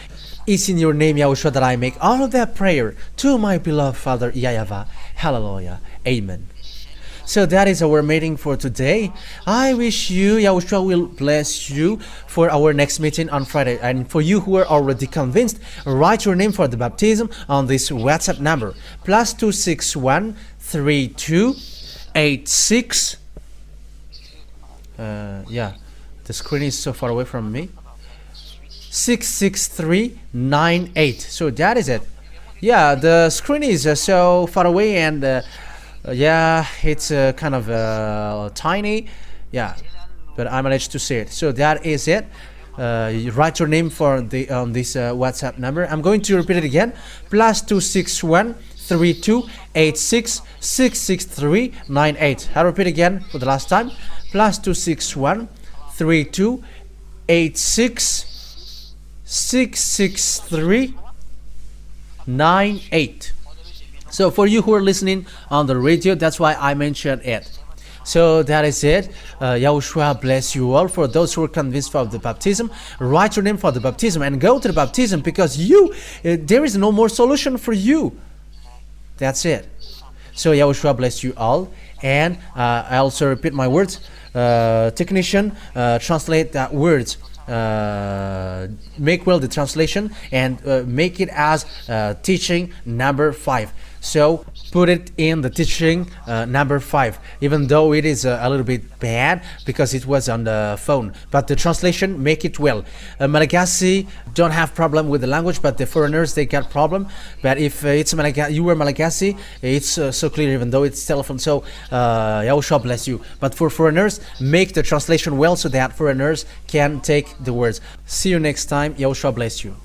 It's in your name, Yahushua, that I make all of that prayer to my beloved Father YAHVAH. Hallelujah. Amen. So that is our meeting for today. I wish you, Yahushua will bless you for our next meeting on Friday. And for you who are already convinced, write your name for the baptism on this WhatsApp number. +261 3286. Yeah, the screen is so far away from me. 66398. So that is it. Yeah, the screen is so far away, and yeah, it's kind of tiny. Yeah, but I managed to see it. So that is it. You write your name for the on this WhatsApp number. I'm going to repeat it again. +261 3286 66398. I'll repeat again for the last time. +261 3286 66398. So for you who are listening on the radio, that's why I mentioned it. So that is it. Yahushua bless you all. For those who are convinced of the baptism, write your name for the baptism and go to the baptism, because you there is no more solution for you. That's it. So Yahushua bless you all. And I also repeat my words. Technician, translate that words. Make well the translation and make it as teaching number 5. So put it in the teaching number 5, even though it is a little bit bad because it was on the phone, but the translation make it well. Malagasy don't have problem with the language, but the foreigners, they got problem. But if it's you were Malagasy, it's so clear, even though it's telephone. So Yahushua bless you. But for foreigners, make the translation well so that foreigners can take the words. See you next time. Yahushua bless you.